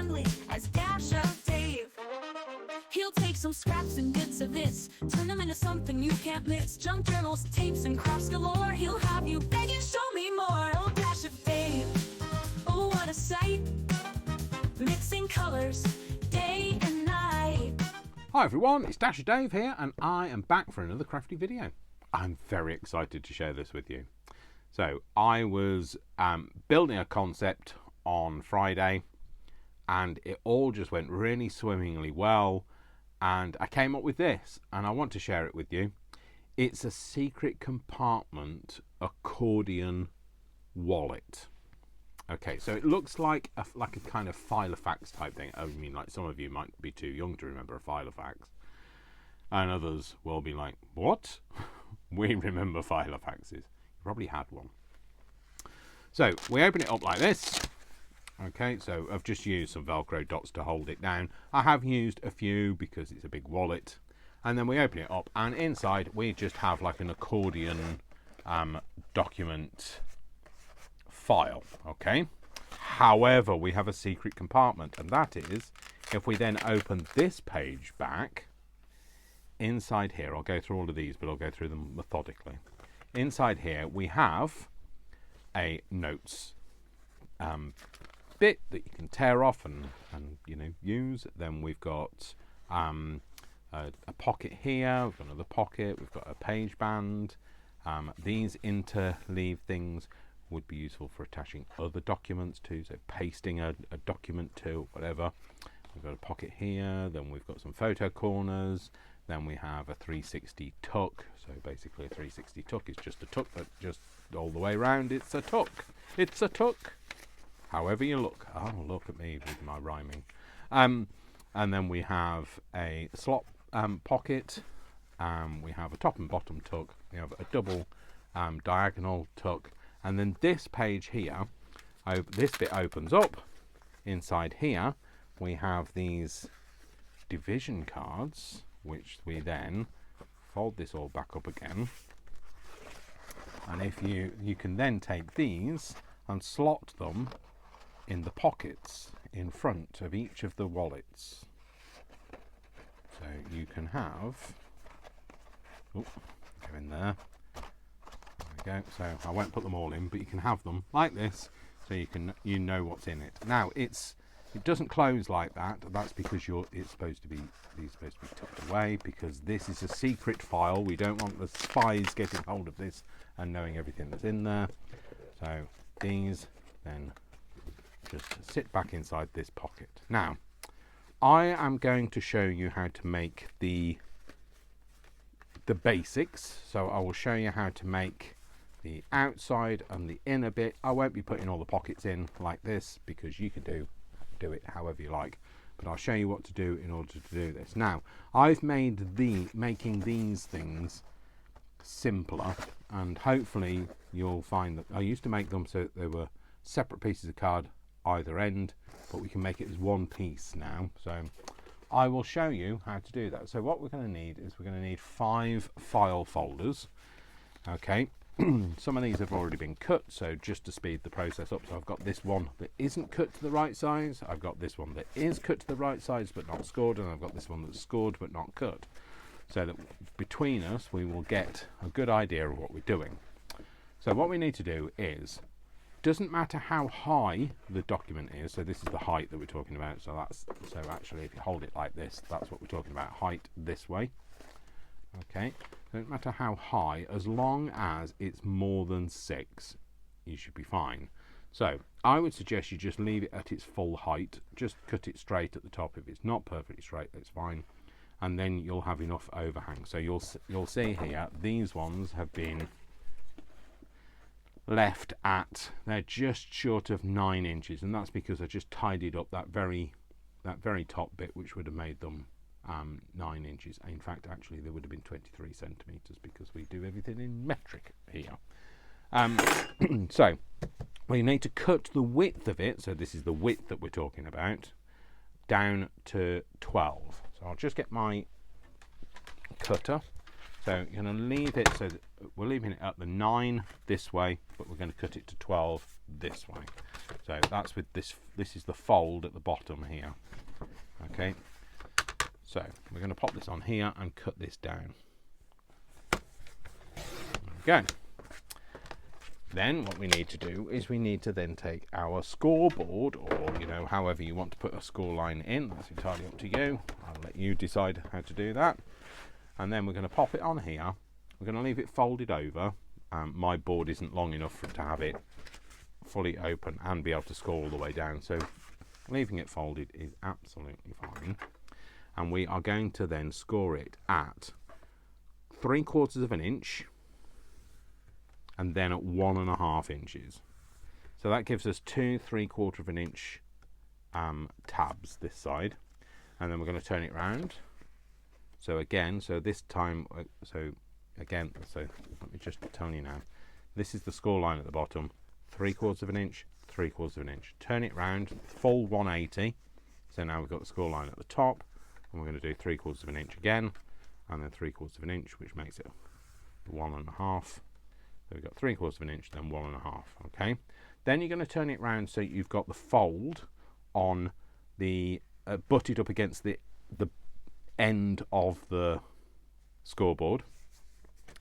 friendly as Dash of Dave. He'll take some scraps and bits of this, turn them into something you can't miss. Junk journals, tapes, and crafts galore. He'll have you begging, show me more. Oh, Dash of Dave, oh, what a sight. Mixing colors, day and night. Hi everyone, it's Dash of Dave here, and I am back for another crafty video. I'm very excited to share this with you. So I was building a concept on Friday, and it all just went really swimmingly well, and I came up with this, and I want to share it with you. It's a secret compartment accordion wallet. Okay, so it looks like a kind of filofax type thing. I mean, like, some of you might be too young to remember a filofax, and others will be like, what? We remember filofaxes. You probably had one. So we open it up like this. Okay, so I've just used some Velcro dots to hold it down. I have used a few because it's a big wallet. And then we open it up, and inside we just have like an accordion document file. Okay, however, we have a secret compartment, and that is, if we then open this page back, inside here, I'll go through all of these, but I'll go through them methodically. Inside here we have a notes bit that you can tear off and you know, use. Then we've got a pocket here, we've got another pocket, we've got a page band. These interleave things would be useful for attaching other documents to, so pasting a document to, whatever. We've got a pocket here, then we've got some photo corners, then we have a 360 tuck. So basically a 360 tuck is just a tuck, but just all the way around it's a tuck. It's a tuck, however you look. Oh, look at me with my rhyming. And then we have a slot pocket, we have a top and bottom tuck, we have a double diagonal tuck, and then this page here, this bit opens up. Inside here we have these division cards, which we then fold this all back up again, and if you can then take these and slot them in the pockets in front of each of the wallets. So you can have, oh, go in there. There we go. So I won't put them all in, but you can have them like this, so you know what's in it. Now it doesn't close like that. That's because it's supposed to be tucked away, because this is a secret file. We don't want the spies getting hold of this and knowing everything that's in there. So these then just sit back inside this pocket. Now I am going to show you how to make the basics. So I will show you how to make the outside and the inner bit. I won't be putting all the pockets in like this, because you can do it however you like, but I'll show you what to do in order to do this. Now I've made making these things simpler, and hopefully you'll find that I used to make them so that they were separate pieces of card either end, but we can make it as one piece now. So I will show you how to do that. So what we're going to need is we're going to need 5 file folders. Okay, some of these have already been cut, so just to speed the process up. So I've got this one that isn't cut to the right size, I've got this one that is cut to the right size but not scored, and I've got this one that's scored but not cut, so that between us we will get a good idea of what we're doing. So what we need to do is, doesn't matter how high the document is, so this is the height that we're talking about, so actually if you hold it like this, that's what we're talking about, height this way. Okay, don't matter how high, as long as it's more than 6, you should be fine. So I would suggest you just leave it at its full height, just cut it straight at the top. If it's not perfectly straight, that's fine, and then you'll have enough overhang. So you'll see here, these ones have been left at, they're just short of 9 inches, and that's because I just tidied up that very top bit, which would have made them 9 inches. In fact, actually they would have been 23 centimeters, because we do everything in metric here. So we need to cut the width of it, so this is the width that we're talking about, down to 12. So I'll just get my cutter. So you're going to leave it, so that we're leaving it at the 9 this way, but we're going to cut it to 12 this way. So that's with this is the fold at the bottom here. Okay, so we're going to pop this on here and cut this down. There we go. Then what we need to do is we need to then take our scoreboard, or however you want to put a score line in, that's entirely up to you. I'll let you decide how to do that. And then we're going to pop it on here. We're going to leave it folded over. My board isn't long enough to have it fully open and be able to score all the way down, so leaving it folded is absolutely fine. And we are going to then score it at 3/4 of an inch and then at 1.5 inches. So that gives us 2 3/4 of an inch tabs this side, and then we're going to turn it round. So again, this time, so let me just tell you now, this is the score line at the bottom, 3/4 of an inch, 3/4 of an inch. Turn it round, full 180. So now we've got the score line at the top, and we're going to do 3/4 of an inch again, and then 3/4 of an inch, which makes it 1.5. So we've got 3/4 of an inch, then 1.5. Okay. Then you're going to turn it round so you've got the fold on the butted up against the end of the scoreboard,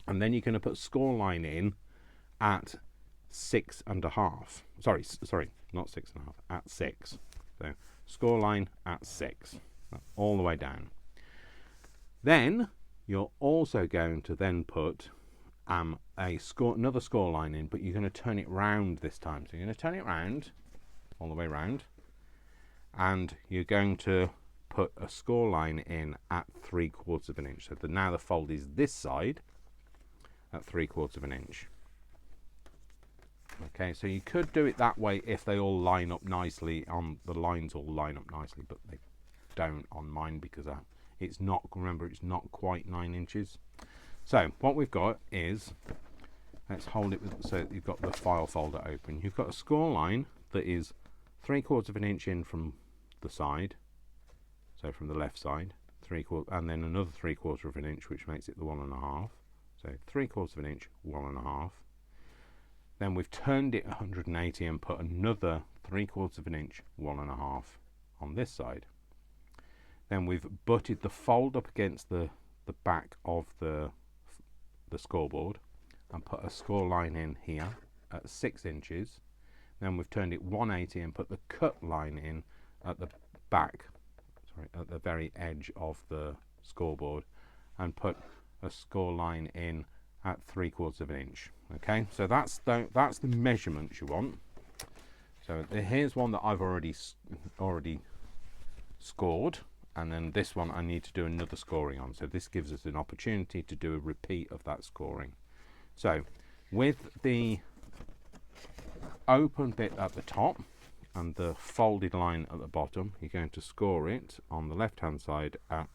and then you're going to put score line in at 6.5. Sorry, not 6.5. At 6. So score line at 6, all the way down. Then you're also going to then put another score line in, but you're going to turn it round this time. So you're going to turn it round, all the way round, and you're going to put a score line in at 3/4 of an inch. So now the fold is this side at 3/4 of an inch. Okay, so you could do it that way if they all line up nicely, the lines all line up nicely, but they don't on mine because it's not, remember, it's not quite 9 inches. So what we've got is, let's hold it so you've got the file folder open. You've got a score line that is 3/4 of an inch in from the side, so from the left side, 3/4, and then another 3/4 of an inch, which makes it the 1.5. So 3/4 of an inch, 1.5. Then we've turned it 180 and put another 3/4 of an inch, 1.5 on this side. Then we've butted the fold up against the back of the scoreboard and put a score line in here at 6 inches. Then we've turned it 180 and put the cut line in at the back, at the very edge of the scoreboard, and put a score line in at 3/4 of an inch. Okay, so that's the measurements you want. So here's one that I've already scored, and then this one I need to do another scoring on. So this gives us an opportunity to do a repeat of that scoring. So with the open bit at the top and the folded line at the bottom, you're going to score it on the left hand side at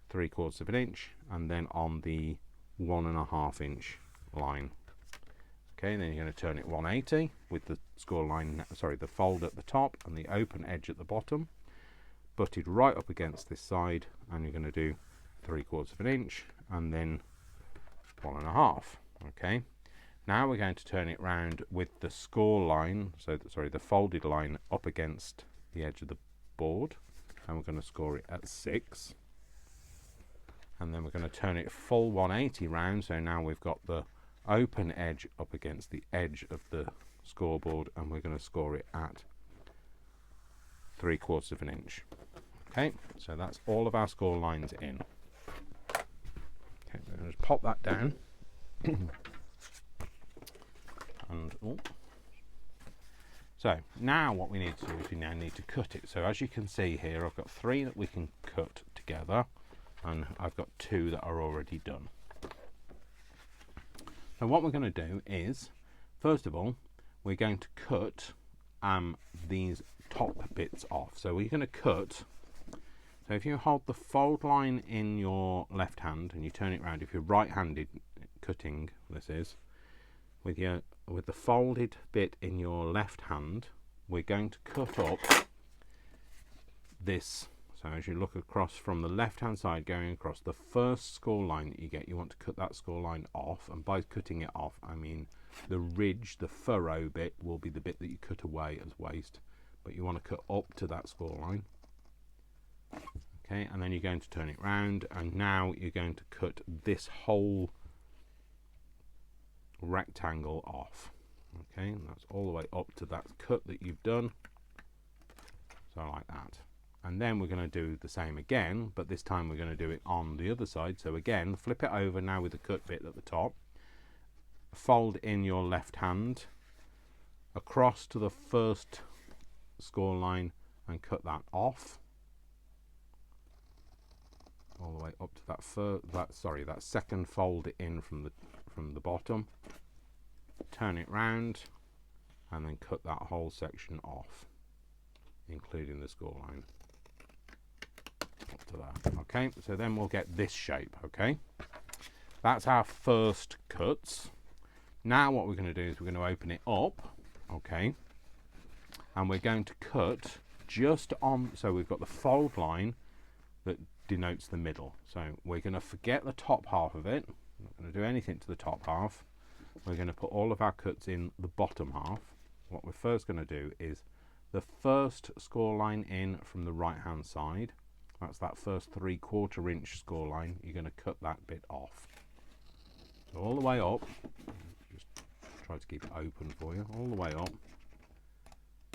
3/4 of an inch, and then on the 1.5 inch line. Okay, then you're going to turn it 180 with the score line, the fold at the top and the open edge at the bottom, butted right up against this side, and you're going to do 3/4 of an inch and then 1.5. Okay, now we're going to turn it round with the score line, the folded line up against the edge of the board, and we're going to score it at 6. And then we're going to turn it full 180 round, so now we've got the open edge up against the edge of the scoreboard, and we're going to score it at 3/4 of an inch. Okay, so that's all of our score lines in. Okay, we're going to just pop that down. So now what we need to do is we now need to cut it. So as you can see here, I've got 3 that we can cut together, and I've got 2 that are already done. So what we're going to do is, first of all, we're going to cut these top bits off. So we're going to cut, so if you hold the fold line in your left hand and you turn it around, if you're right-handed cutting, this is, with the folded bit in your left hand, we're going to cut up this. So as you look across from the left hand side going across, the first score line that you get, you want to cut that score line off, and by cutting it off I mean the ridge, the furrow bit, will be the bit that you cut away as waste, but you want to cut up to that score line. Okay, and then you're going to turn it round, and now you're going to cut this whole rectangle off. Okay, and that's all the way up to that cut that you've done, so like that. And then we're going to do the same again, but this time we're going to do it on the other side. So again, flip it over now with the cut bit at the top, fold in your left hand across to the first score line and cut that off all the way up to that second fold in from the bottom. Turn it round and then cut that whole section off, including the score line up to there. Okay, so then we'll get this shape. Okay, that's our first cuts. Now what we're going to do is we're going to open it up. Okay, and we're going to cut just on, so we've got the fold line that denotes the middle. So we're going to forget the top half of it. We're not going to do anything to the top half. We're going to put all of our cuts in the bottom half. What we're first going to do is the first score line in from the right hand side. That's that first 3/4 inch score line. You're going to cut that bit off. So all the way up, just try to keep it open for you, all the way up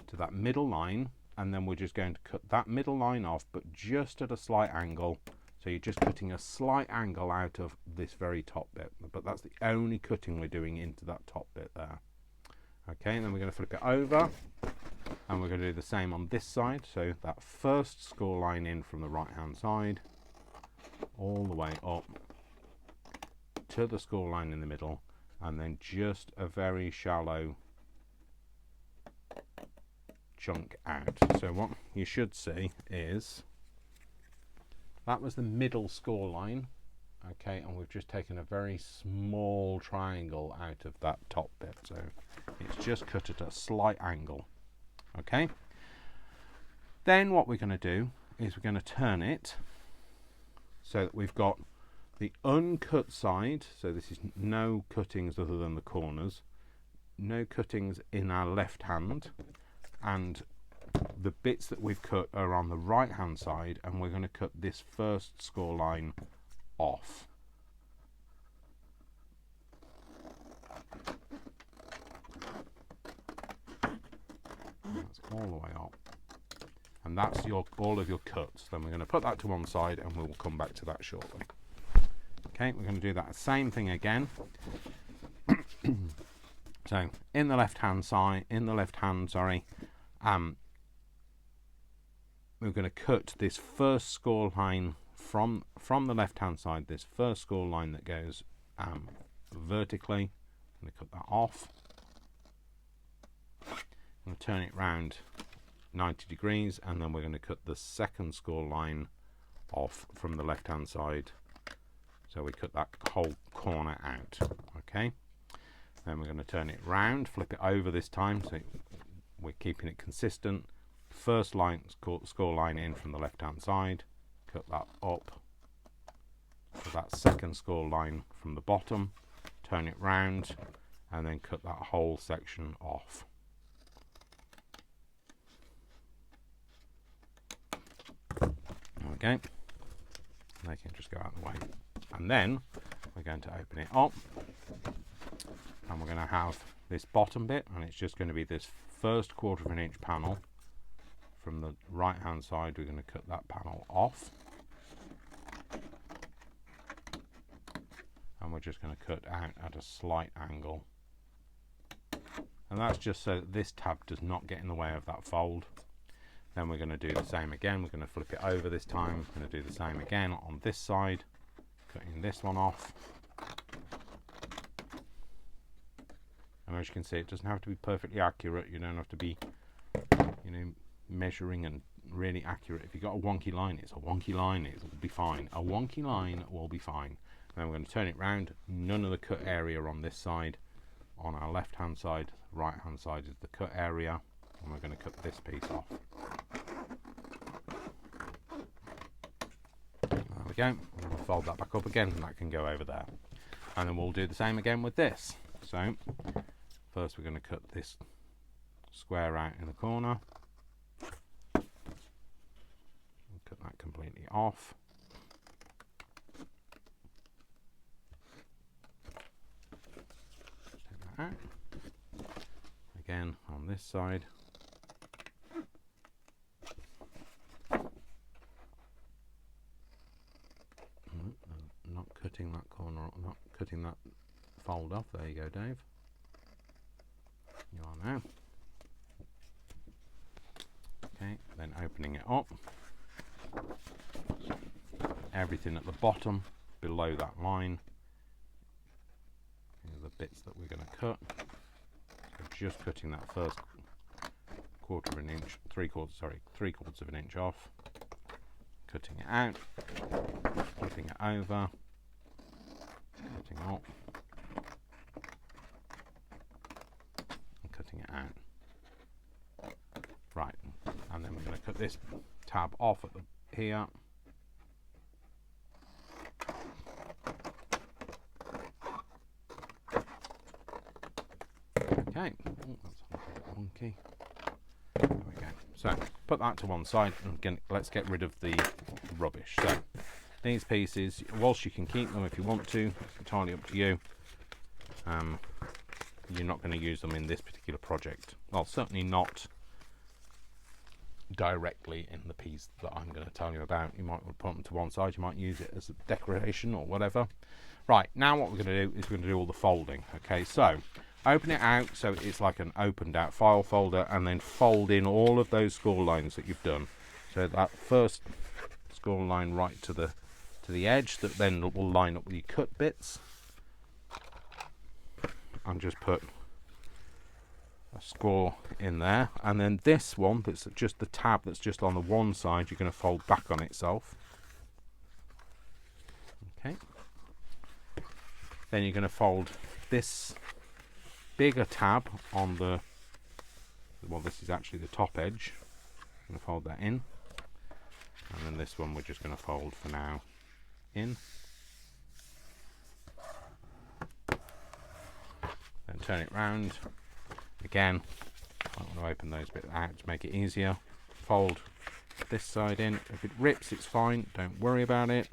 to that middle line, and then we're just going to cut that middle line off, but just at a slight angle. So you're just cutting a slight angle out of this very top bit, but that's the only cutting we're doing into that top bit there. Okay, and then we're going to flip it over, and we're going to do the same on this side. So that first score line in from the right hand side, all the way up to the score line in the middle, and then just a very shallow chunk out. So what you should see is that was the middle score line. Okay, and we've just taken a very small triangle out of that top bit, so it's just cut at a slight angle. Okay, then what we're going to do is we're going to turn it so that we've got the uncut side. So this is no cuttings other than the corners, no cuttings in our left hand, and the bits that we've cut are on the right hand side, and we're going to cut this first score line off. That's all the way up, and that's all of your cuts. Then we're going to put that to one side, and we will come back to that shortly. Okay, we're going to do that same thing again. So in the left hand, we're going to cut this first score line from the left hand side, this first score line that goes vertically. I'm going to cut that off. I'm going to turn it round 90 degrees, and then we're going to cut the second score line off from the left hand side. So we cut that whole corner out. Okay, then we're going to turn it round, flip it over this time, so we're keeping it consistent. First line, score line in from the left hand side, cut that up to that second score line from the bottom, turn it round, and then cut that whole section off. Okay, they can just go out of the way, and then we're going to open it up, and we're going to have this bottom bit, and it's just going to be this first 1/4 inch panel from the right hand side. We're going to cut that panel off, and we're just going to cut out at a slight angle, and that's just so that this tab does not get in the way of that fold. Then we're going to do the same again. We're going to flip it over this time. We're going to do the same again on this side, cutting this one off. And as you can see, it doesn't have to be perfectly accurate. You don't have to be, measuring and really accurate. If you've got a wonky line, it's a wonky line. It will be fine. A wonky line will be fine. Then we're going to turn it round. None of the cut area on this side. On our left hand side, right hand side is the cut area, and we're going to cut this piece off. There we go. We'll fold that back up again, and that can go over there. And then we'll do the same again with this. So First we're going to cut this square out in the corner. Cut that completely off. Take that out. Again on this side. Not cutting that corner, not cutting that fold off. There you go, Dave. You are now. Okay, then opening it up. Everything at the bottom, below that line. These are the bits that we're going to cut. So just cutting that first quarter of an inch, three quarters of an inch off. Cutting it out, flipping it over, cutting up, and cutting it out. Right, and then we're going to cut this tab off at the here. Okay, oh, that's a bit wonky. There we go. So put that to one side and again, let's get rid of the rubbish. So these pieces, whilst you can keep them if you want to, it's entirely up to you. You're not going to use them in this particular project. Well, certainly not directly in the piece that I'm going to tell you about. You might put them to one side, you might use it as a decoration or whatever. Right, now what we're going to do is we're going to do all the folding. Okay, so open it out so it's like an opened out file folder, and then fold in all of those score lines that you've done. So that first score line right to the edge, that then will line up with your cut bits. And just put a score in there, and then this one that's just the tab that's just on the one side, you're going to fold back on itself. Okay. Then you're going to fold this bigger tab on the, well, this is actually the top edge. I'm going to fold that in, and then this one we're just going to fold for now in. Then turn it round. Again, I want to open those bits out to make it easier. Fold this side in. If it rips, it's fine. Don't worry about it.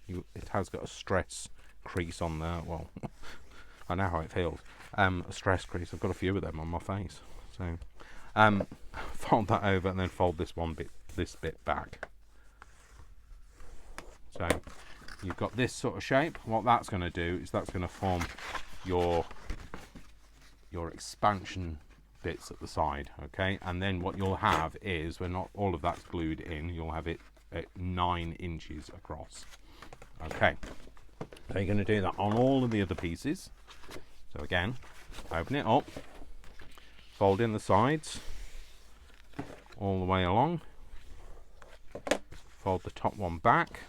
It has got a stress crease on there. Well, I know how it feels. A stress crease. I've got a few of them on my face. So, fold that over and then fold this bit back. So, you've got this sort of shape. What that's going to do is that's going to form your expansion bits at the side, okay? And then what you'll have is, when not all of that's glued in, you'll have it at 9 inches across. Okay, so you're going to do that on all of the other pieces. So again, open it up, fold in the sides all the way along, fold the top one back.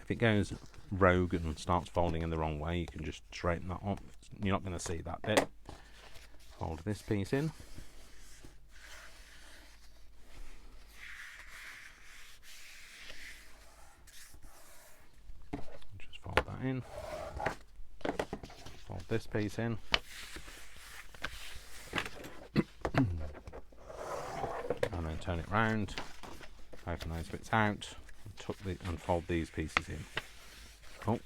If it goes rogue and starts folding in the wrong way, you can just straighten that up. You're not going to see that bit. Fold this piece in. Just fold that in. Fold this piece in. And then turn it round. Open those bits out. And fold these pieces in. Oh,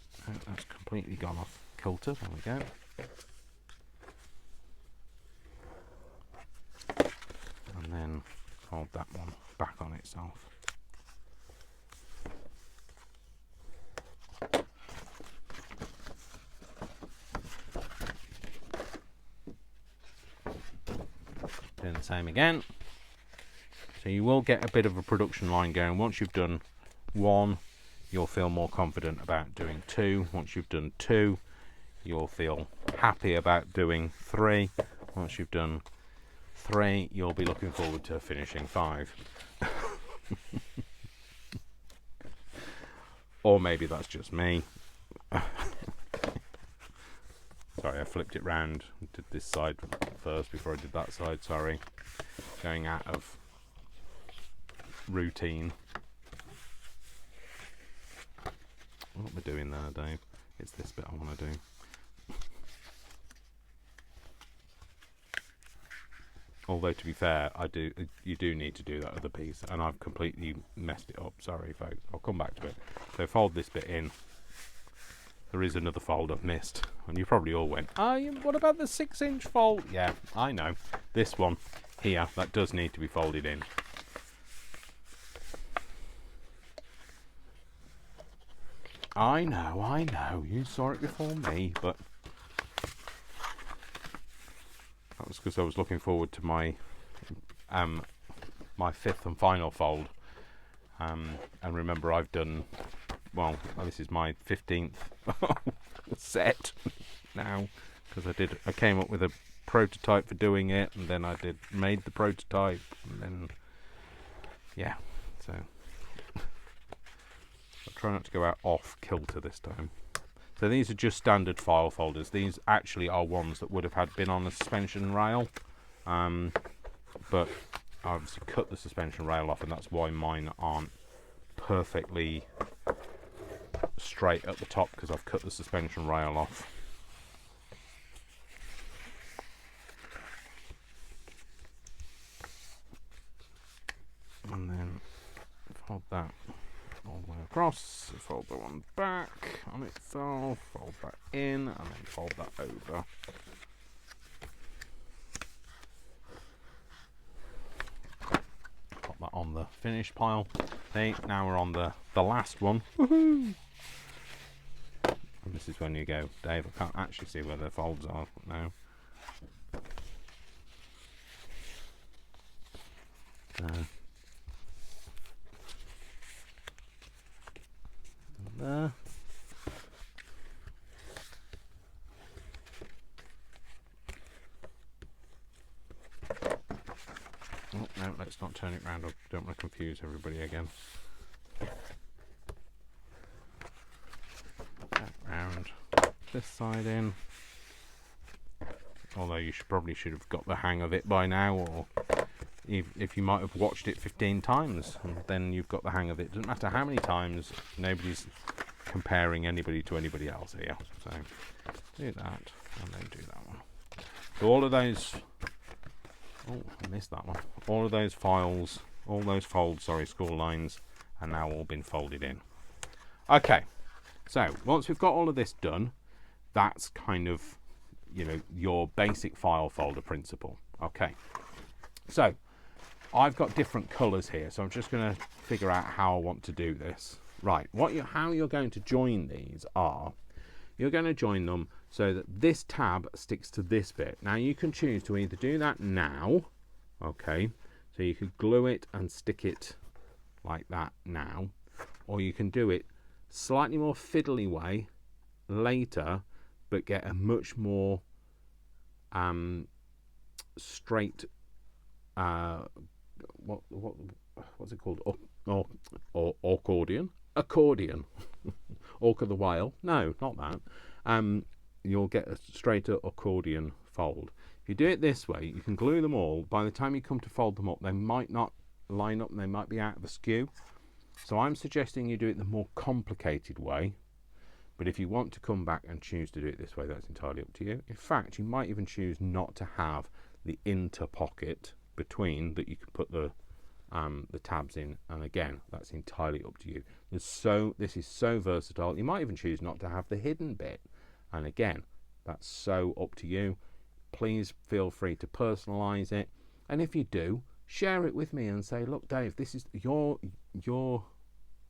that's completely gone off kilter. There we go. And then fold that one back on itself. Doing the same again. So you will get a bit of a production line going. Once you've done 1, you'll feel more confident about doing 2. Once you've done 2, you'll feel happy about doing 3. Once you've done 3, you'll be looking forward to finishing 5. Or maybe that's just me. Sorry, I flipped it round. Did this side first before I did that side. Sorry. Going out of routine. What we're doing there, Dave? It's this bit I want to do. Although to be fair, you do need to do that other piece, and I've completely messed it up. Sorry, folks. I'll come back to it. So fold this bit in. There is another fold I've missed, and you probably all went, what about the 6-inch fold? Yeah, I know. This one here, that does need to be folded in. I know. You saw it before me, but that was because I was looking forward to my my 5th and final fold. And remember, I've done, well, this is my 15th set now, because I came up with a prototype for doing it, and then I made the prototype, and then yeah, so I'll try not to go out off kilter this time. So these are just standard file folders. These actually are ones that would have been on a suspension rail, but I obviously cut the suspension rail off, and that's why mine aren't perfectly straight at the top, because I've cut the suspension rail off. And then fold that all the way across, fold the one back on itself, fold that in, and then fold that over. Pop that on the finished pile. Okay, now we're on the last one. Woohoo! And this is when you go, Dave, I can't actually see where the folds are now. There. Oh, no, let's not turn it round. I don't want to confuse everybody again. That round this side in. Although you probably should have got the hang of it by now, or if you might have watched it 15 times, and then you've got the hang of it. Doesn't matter how many times, nobody's comparing anybody to anybody else here. So do that, and then do that one. So all of those, oh, I missed that one. All of those files, all those folds, sorry, score lines, are now all been folded in. Okay, so once we've got all of this done, that's kind of, you know, your basic file folder principle. Okay, so I've got different colors here, so I'm just going to figure out how I want to do this. Right, how you're going to join these are, you're going to join them so that this tab sticks to this bit. Now you can choose to either do that now, okay, so you could glue it and stick it like that now, or you can do it slightly more fiddly way later, but get a much more straight what's it called? Or accordion? Accordion. Orc of the whale? No, not that. You'll get a straighter accordion fold. If you do it this way, you can glue them all. By the time you come to fold them up, they might not line up and they might be out of askew. So I'm suggesting you do it the more complicated way. But if you want to come back and choose to do it this way, that's entirely up to you. In fact, you might even choose not to have the inter pocket between that you can put the tabs in, and again, that's entirely up to you. This is so versatile. You might even choose not to have the hidden bit, and again, that's so up to you. Please feel free to personalize it, and if you do, share it with me and say, look, Dave, this is your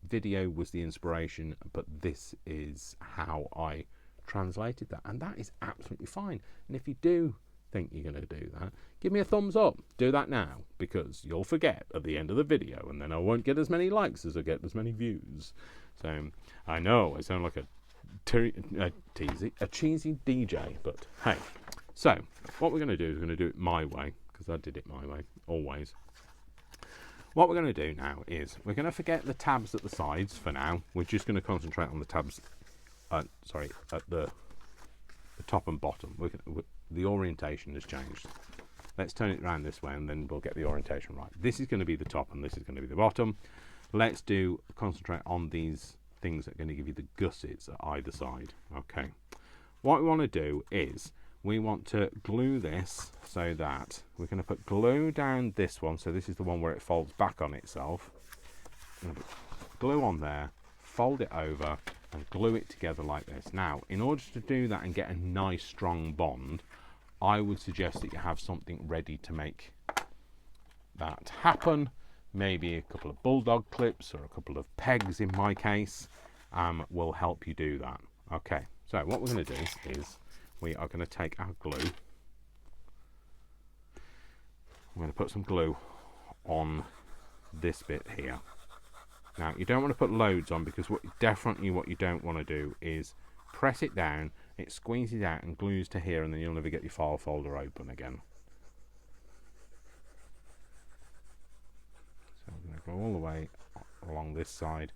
video was the inspiration, but this is how I translated that, and that is absolutely fine. And if you do think you're going to do that, give me a thumbs up. Do that now, because you'll forget at the end of the video, and then I won't get as many likes as I get as many views. So I know I sound like a cheesy DJ, but hey. So what we're going to do is we're going to do it my way, because I did it my way always. What we're going to do now is we're going to forget the tabs at the sides for now. We're just going to concentrate on the tabs at the top and bottom. The orientation has changed. Let's turn it around this way, and then we'll get the orientation right. This is going to be the top, and this is going to be the bottom. Let's concentrate on these things that are going to give you the gussets at either side. Okay, what we want to do is we want to glue this so that we're going to put glue down this one. So this is the one where it folds back on itself. Glue on there, fold it over and glue it together like this. Now, in order to do that and get a nice strong bond, I would suggest that you have something ready to make that happen. Maybe a couple of bulldog clips or a couple of pegs in my case will help you do that. Okay, so what we're going to do is we are going to take our glue. I'm going to put some glue on this bit here. Now, you don't want to put loads on, because what you don't want to do is press it down, it squeezes out and glues to here, and then you'll never get your file folder open again. So I'm going to go all the way along this side.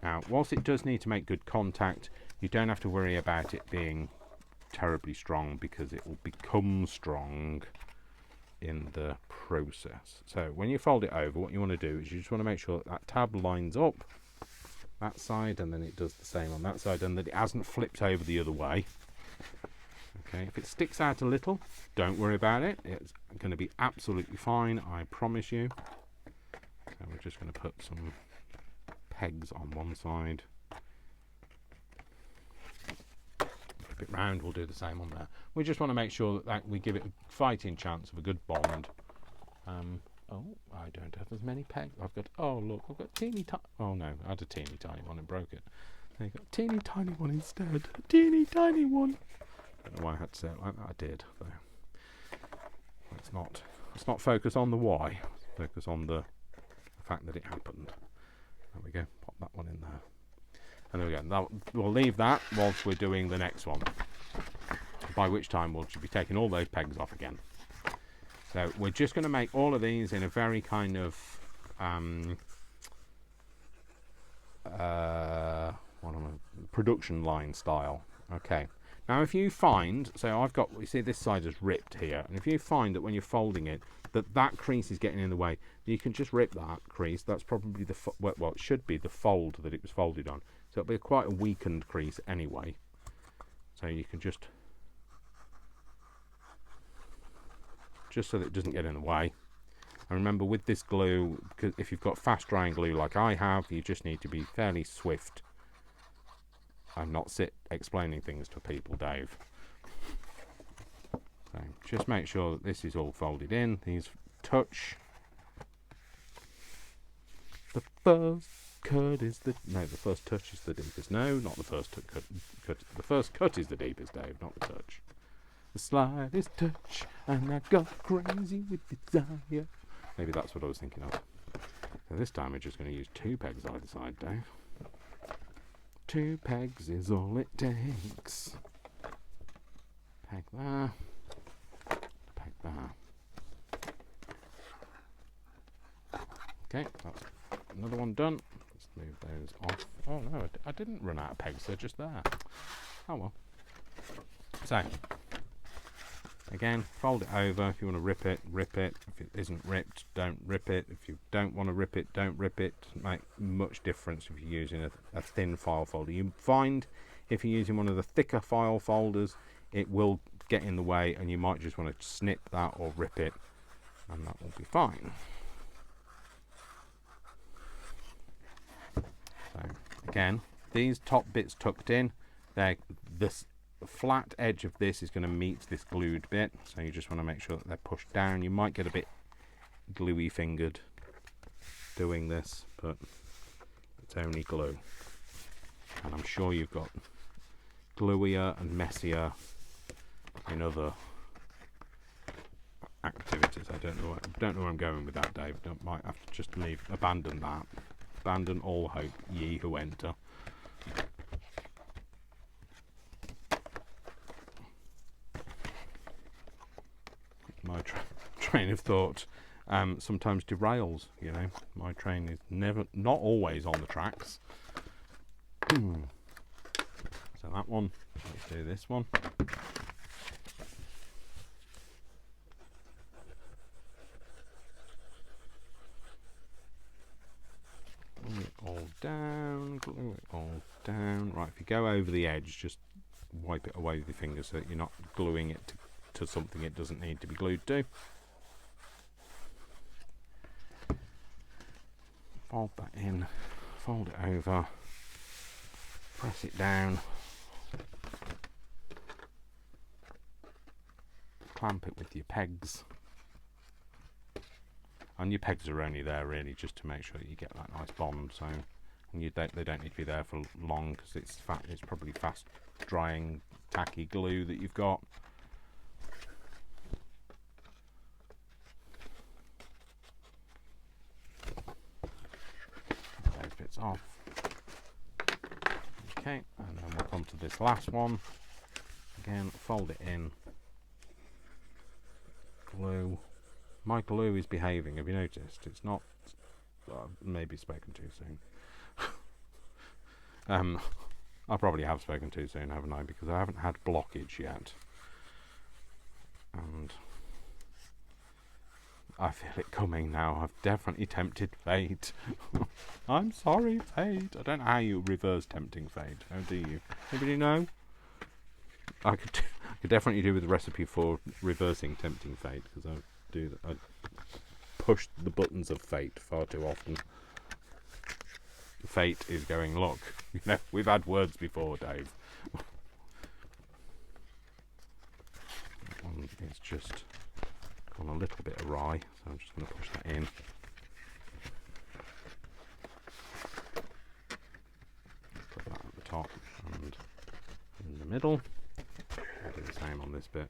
Now, whilst it does need to make good contact, you don't have to worry about it being terribly strong, because it will become strong in the process. So when you fold it over, what you want to do is you just want to make sure that tab lines up that side, and then it does the same on that side, and that it hasn't flipped over the other way. Okay, if it sticks out a little, don't worry about it. It's going to be absolutely fine, I promise you. So we're just going to put some pegs on one side. Flip it round, we'll do the same on there. We just want to make sure that we give it a fighting chance of a good bond. Oh, I don't have as many pegs. I've got, oh look, I've got teeny tiny, oh no, I had a teeny tiny one and broke it. There you go, teeny tiny one instead, a teeny tiny one. I don't know why I had to say it like that, I did. So let's not focus on the why, focus on the fact that it happened. There we go, pop that one in there. And there we go, now we'll leave that whilst we're doing the next one, by which time we'll be taking all those pegs off again. So we're just going to make all of these in a very kind of production line style. Okay. Now if you find, so I've got, you see this side is ripped here, and if you find that when you're folding it that crease is getting in the way, you can just rip that crease. That's probably the well, it should be the fold that it was folded on. So it'll be quite a weakened crease anyway. So you can just so that it doesn't get in the way. And remember, with this glue, because if you've got fast drying glue like I have, you just need to be fairly swift and not sit explaining things to people, Dave. So just make sure that this is all folded in. These touch. The first cut is the first touch is the deepest. No, not the first cut. The first cut is the deepest, Dave, not the touch. The slightest touch, and I got crazy with desire. Maybe that's what I was thinking of. So this time we're just going to use 2 pegs either side, Dave. 2 pegs is all it takes. Peg there. Peg there. Okay, that's another one done. Let's move those off. Oh no, I didn't run out of pegs, they're just there. Oh well. So, again, fold it over. If you want to rip it, rip it. If it isn't ripped, don't rip it. If you don't want to rip it, don't rip it. Doesn't make much difference if you're using a thin file folder. You find if you're using one of the thicker file folders, it will get in the way, and you might just want to snip that or rip it, and that will be fine. So, again, these top bits tucked in, this flat edge of this is going to meet this glued bit, so you just want to make sure that they're pushed down. You might get a bit gluey fingered doing this, but it's only glue, and I'm sure you've got gluier and messier in other activities. I don't know where I'm going with that, Dave. Might have to just abandon that. Abandon all hope, ye who enter. My train of thought sometimes derails, you know. My train is not always on the tracks. So that one, let's do this one. Glue it all down, glue it all down. Right, if you go over the edge, just wipe it away with your fingers so that you're not gluing it to something it doesn't need to be glued to. Fold that in, fold it over, press it down, clamp it with your pegs. And your pegs are only there really just to make sure that you get that nice bond. So they don't need to be there for long because it's probably fast drying tacky glue that you've got. Those bits off. Okay, and then we'll come to this last one. Again, fold it in. Glue. My glue is behaving, have you noticed? It's not... maybe spoken too soon. I probably have spoken too soon, haven't I? Because I haven't had blockage yet. And I feel it coming now. I've definitely tempted fate. I'm sorry, fate. I don't know how you reverse tempting fate. How do you? Anybody know? I could definitely do with the recipe for reversing tempting fate, because I push the buttons of fate far too often. Fate is going, look, you know, we've had words before, Dave. It's just gone a little bit awry, so I'm just going to push that in. Put that at the top and in the middle. I'll do the same on this bit.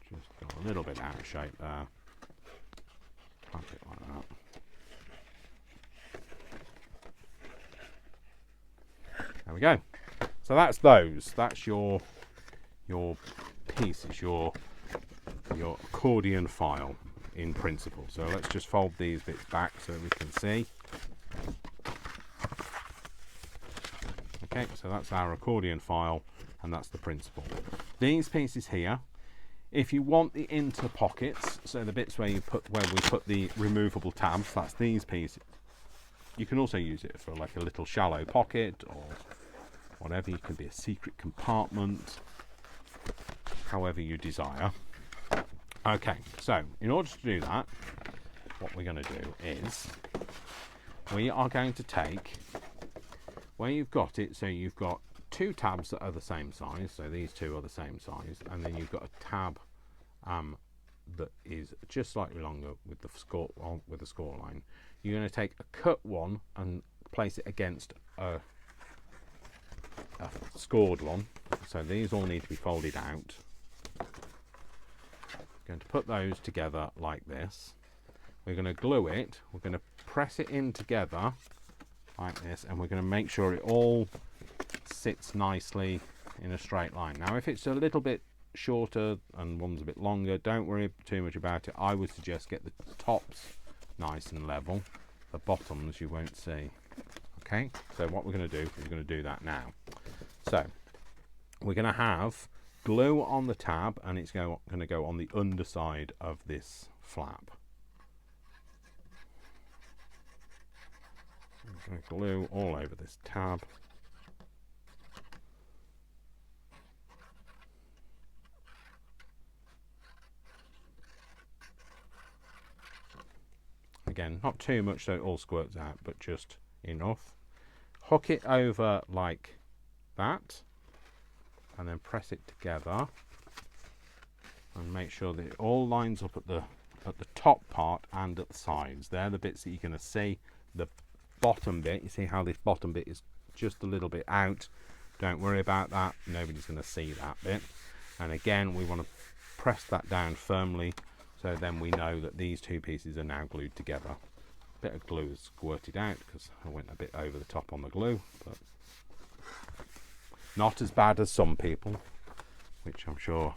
Just got a little bit out of shape there. Clamp it like that. There we go. So that's those. That's your piece. It's your accordion file in principle. So let's just fold these bits back so we can see. Okay, so that's our accordion file, and that's the principle. These pieces here, if you want the inter pockets, so the bits where we put the removable tabs, that's these pieces. You can also use it for like a little shallow pocket or whatever. You can be a secret compartment, however you desire. Okay, so in order to do that, what we're going to do is we are going to take where you've got it, so you've got two tabs that are the same size, so these two are the same size, and then you've got a tab that is just slightly longer with the score line. You're going to take a cut one and place it against a scored one, so these all need to be folded out. Going to put those together like this. We're going to glue it, we're going to press it in together like this, and we're going to make sure it all sits nicely in a straight line. Now if it's a little bit shorter and one's a bit longer, don't worry too much about it. I would suggest get the tops nice and level, the bottoms you won't see. Okay, so what we're going to do, we're going to do that now. So we're going to have glue on the tab, and it's going to go on the underside of this flap. I'm going to glue all over this tab. Again, not too much so it all squirts out, but just enough. Hook it over like that, and then press it together, and make sure that it all lines up at the top part and at the sides. They're the bits that you're going to see. The bottom bit, you see how this bottom bit is just a little bit out. Don't worry about that, nobody's going to see that bit. And again, we want to press that down firmly, so then we know that these two pieces are now glued together. A bit of glue is squirted out because I went a bit over the top on the glue, but not as bad as some people, which I'm sure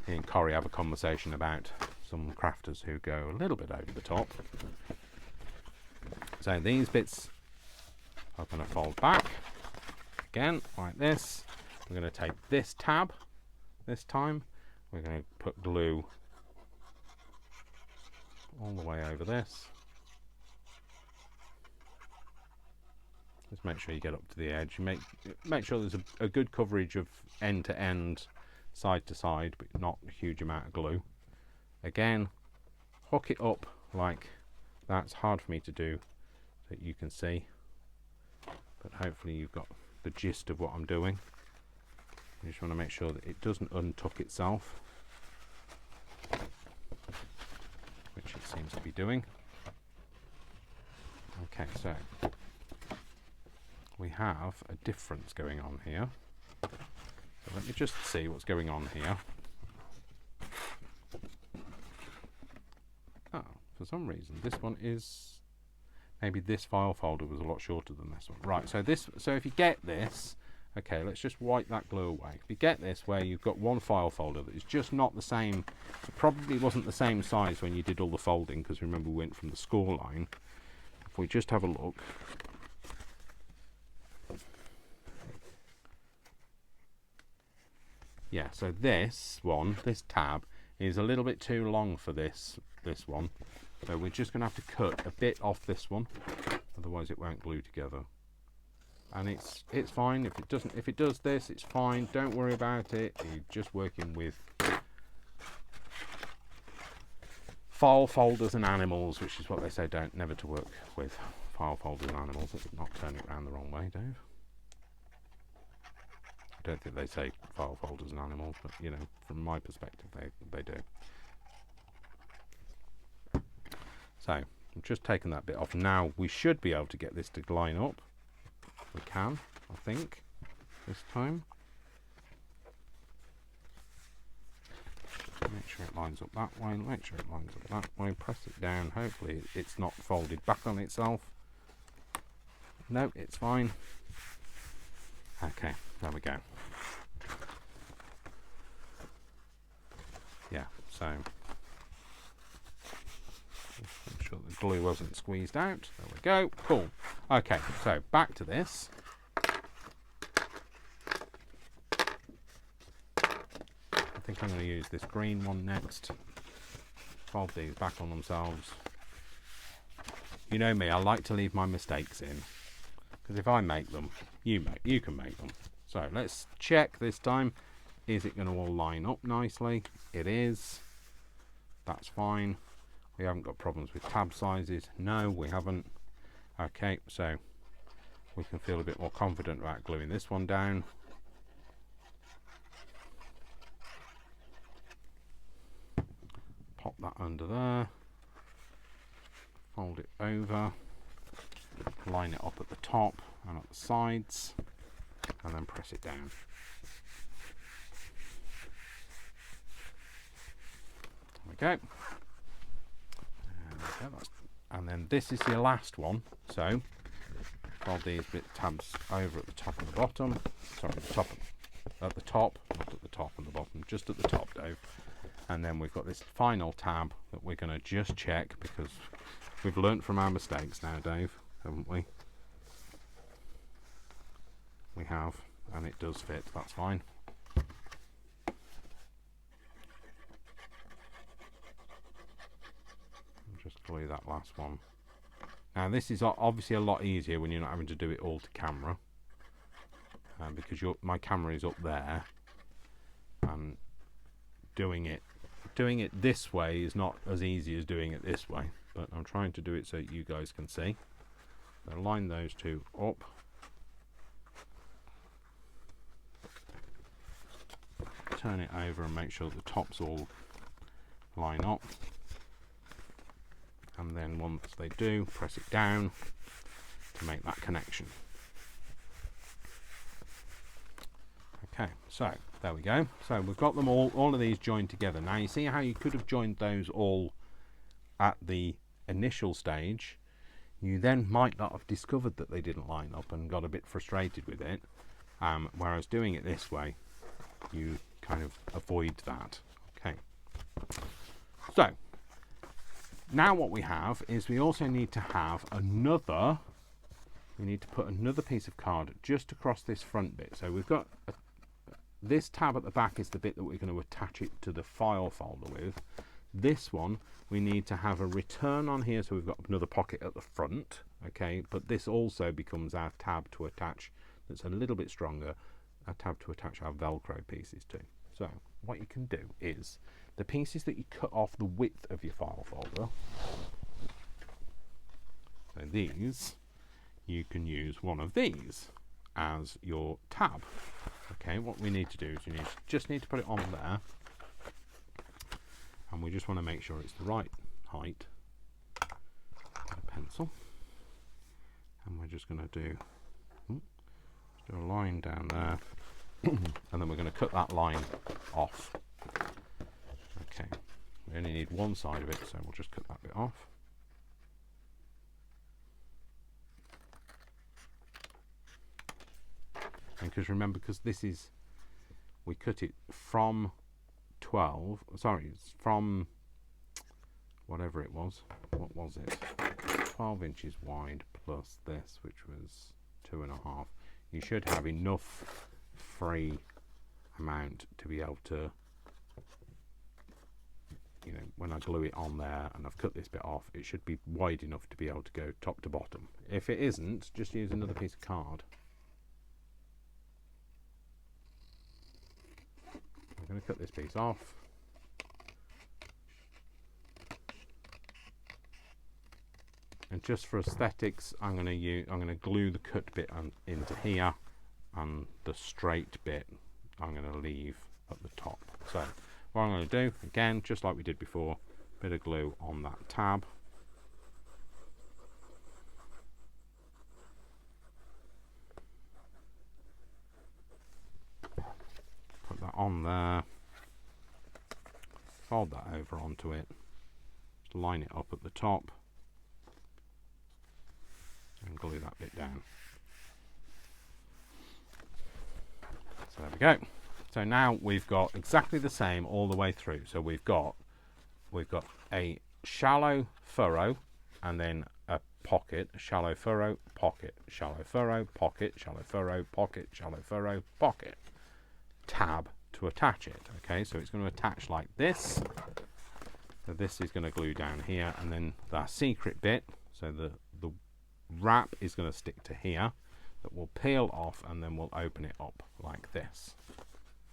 he and Corrie have a conversation about, some crafters who go a little bit over the top. So these bits are going to fold back again like this. We're going to take this tab this time, we're going to put glue all the way over this. Just make sure you get up to the edge. You make sure there's a good coverage of end to end, side to side, but not a huge amount of glue. Again, hook it up like that's hard for me to do that you can see, but hopefully you've got the gist of what I'm doing. You just want to make sure that it doesn't untuck itself, which it seems to be doing. Okay, so we have a difference going on here. So let me just see what's going on here. Oh, for some reason this one is, maybe this file folder was a lot shorter than this one. Right, so if you get this, okay, let's just wipe that glue away. If you get this where you've got one file folder that is just not the same, it probably wasn't the same size when you did all the folding, because remember we went from the score line. If we just have a look, yeah, so this tab is a little bit too long for this one, so we're just going to have to cut a bit off this one, otherwise it won't glue together. And it's fine if it does this, it's fine, don't worry about it. You're just working with file folders and animals, which is what they say never to work with file folders and animals. Let's not turn it around the wrong way, Dave. I don't think they say file folders and animals, but you know, from my perspective they do. So I'm just taking that bit off. Now we should be able to get this to line up. We can, I think, this time. Make sure it lines up that way, make sure it lines up that way, press it down, hopefully it's not folded back on itself. No, it's fine. Okay, there we go. Yeah, so make sure the glue wasn't squeezed out. There we go, cool. Okay, so back to this. I think I'm going to use this green one next. Fold these back on themselves. You know me, I like to leave my mistakes in, because if I make them, you can make them. So let's check this time. Is it going to all line up nicely? It is. That's fine. We haven't got problems with tab sizes. No, we haven't. Okay, so we can feel a bit more confident about gluing this one down. Pop that under there, fold it over, line it up at the top and at the sides, and then press it down. There we go. And then this is your last one. So fold these bit tabs over at the top and the bottom. Sorry, at the top, not at the top and the bottom, just at the top, Dave. And then we've got this final tab that we're going to just check, because we've learnt from our mistakes now, Dave, haven't we? We have, and it does fit, that's fine. Just glue that last one. Now this is obviously a lot easier when you're not having to do it all to camera, because my camera is up there, and doing it this way is not as easy as doing it this way, but I'm trying to do it so you guys can see. So line those two up. Turn it over and make sure the tops all line up. And then once they do, press it down to make that connection. Okay, so there we go. So we've got them all of these joined together. Now you see how you could have joined those all at the initial stage. You then might not have discovered that they didn't line up and got a bit frustrated with it. Whereas doing it this way, you kind of avoid that. Okay. So now what we have is we also need to have another, we need to put another piece of card just across this front bit. So we've got this tab at the back is the bit that we're going to attach it to the file folder with. This one, we need to have a return on here, so we've got another pocket at the front, okay, but this also becomes our tab to attach, that's a little bit stronger, a tab to attach our Velcro pieces to. So what you can do is, the pieces that you cut off the width of your file folder, so these, you can use one of these as your tab. Okay, what we need to do is just need to put it on there, and we just want to make sure it's the right height. Get a pencil, and we're just going to do a line down there, and then we're going to cut that line off. Okay, we only need one side of it, so we'll just cut that bit off. And because remember, because this is, we cut it from 12, sorry, it's from whatever it was, what was it, 12 inches wide plus this, which was 2.5. You should have enough free amount to be able to, you know, when I glue it on there and I've cut this bit off, it should be wide enough to be able to go top to bottom. If it isn't, just use another piece of card. I'm going to cut this piece off. And just for aesthetics, I'm going to glue the cut bit into here, and the straight bit I'm going to leave at the top. So what I'm going to do, again, just like we did before, bit of glue on that tab. Put that on there, fold that over onto it, line it up at the top, and glue that bit down. So there we go. So now we've got exactly the same all the way through. So we've got a shallow furrow, and then a pocket, a shallow furrow, pocket, shallow furrow, pocket, shallow furrow, pocket, shallow furrow, pocket, tab to attach it. Okay, so it's going to attach like this. So this is going to glue down here, and then the secret bit, so the wrap is going to stick to here, that will peel off, and then we'll open it up like this.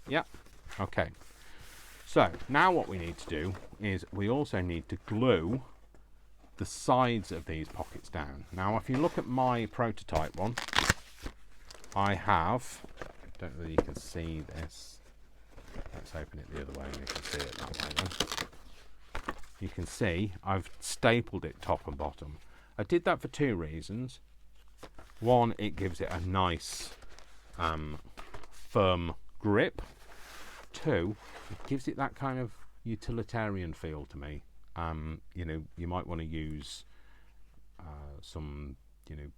Yep. Okay. So now what we need to do is we also need to glue the sides of these pockets down. Now if you look at my prototype one, I have, I don't know whether you can see this, let's open it the other way and you can see it that way then. You can see I've stapled it top and bottom. I did that for two reasons. One, it gives it a nice firm grip. Two, it gives it that kind of utilitarian feel to me. You know, you might want to use some, you know,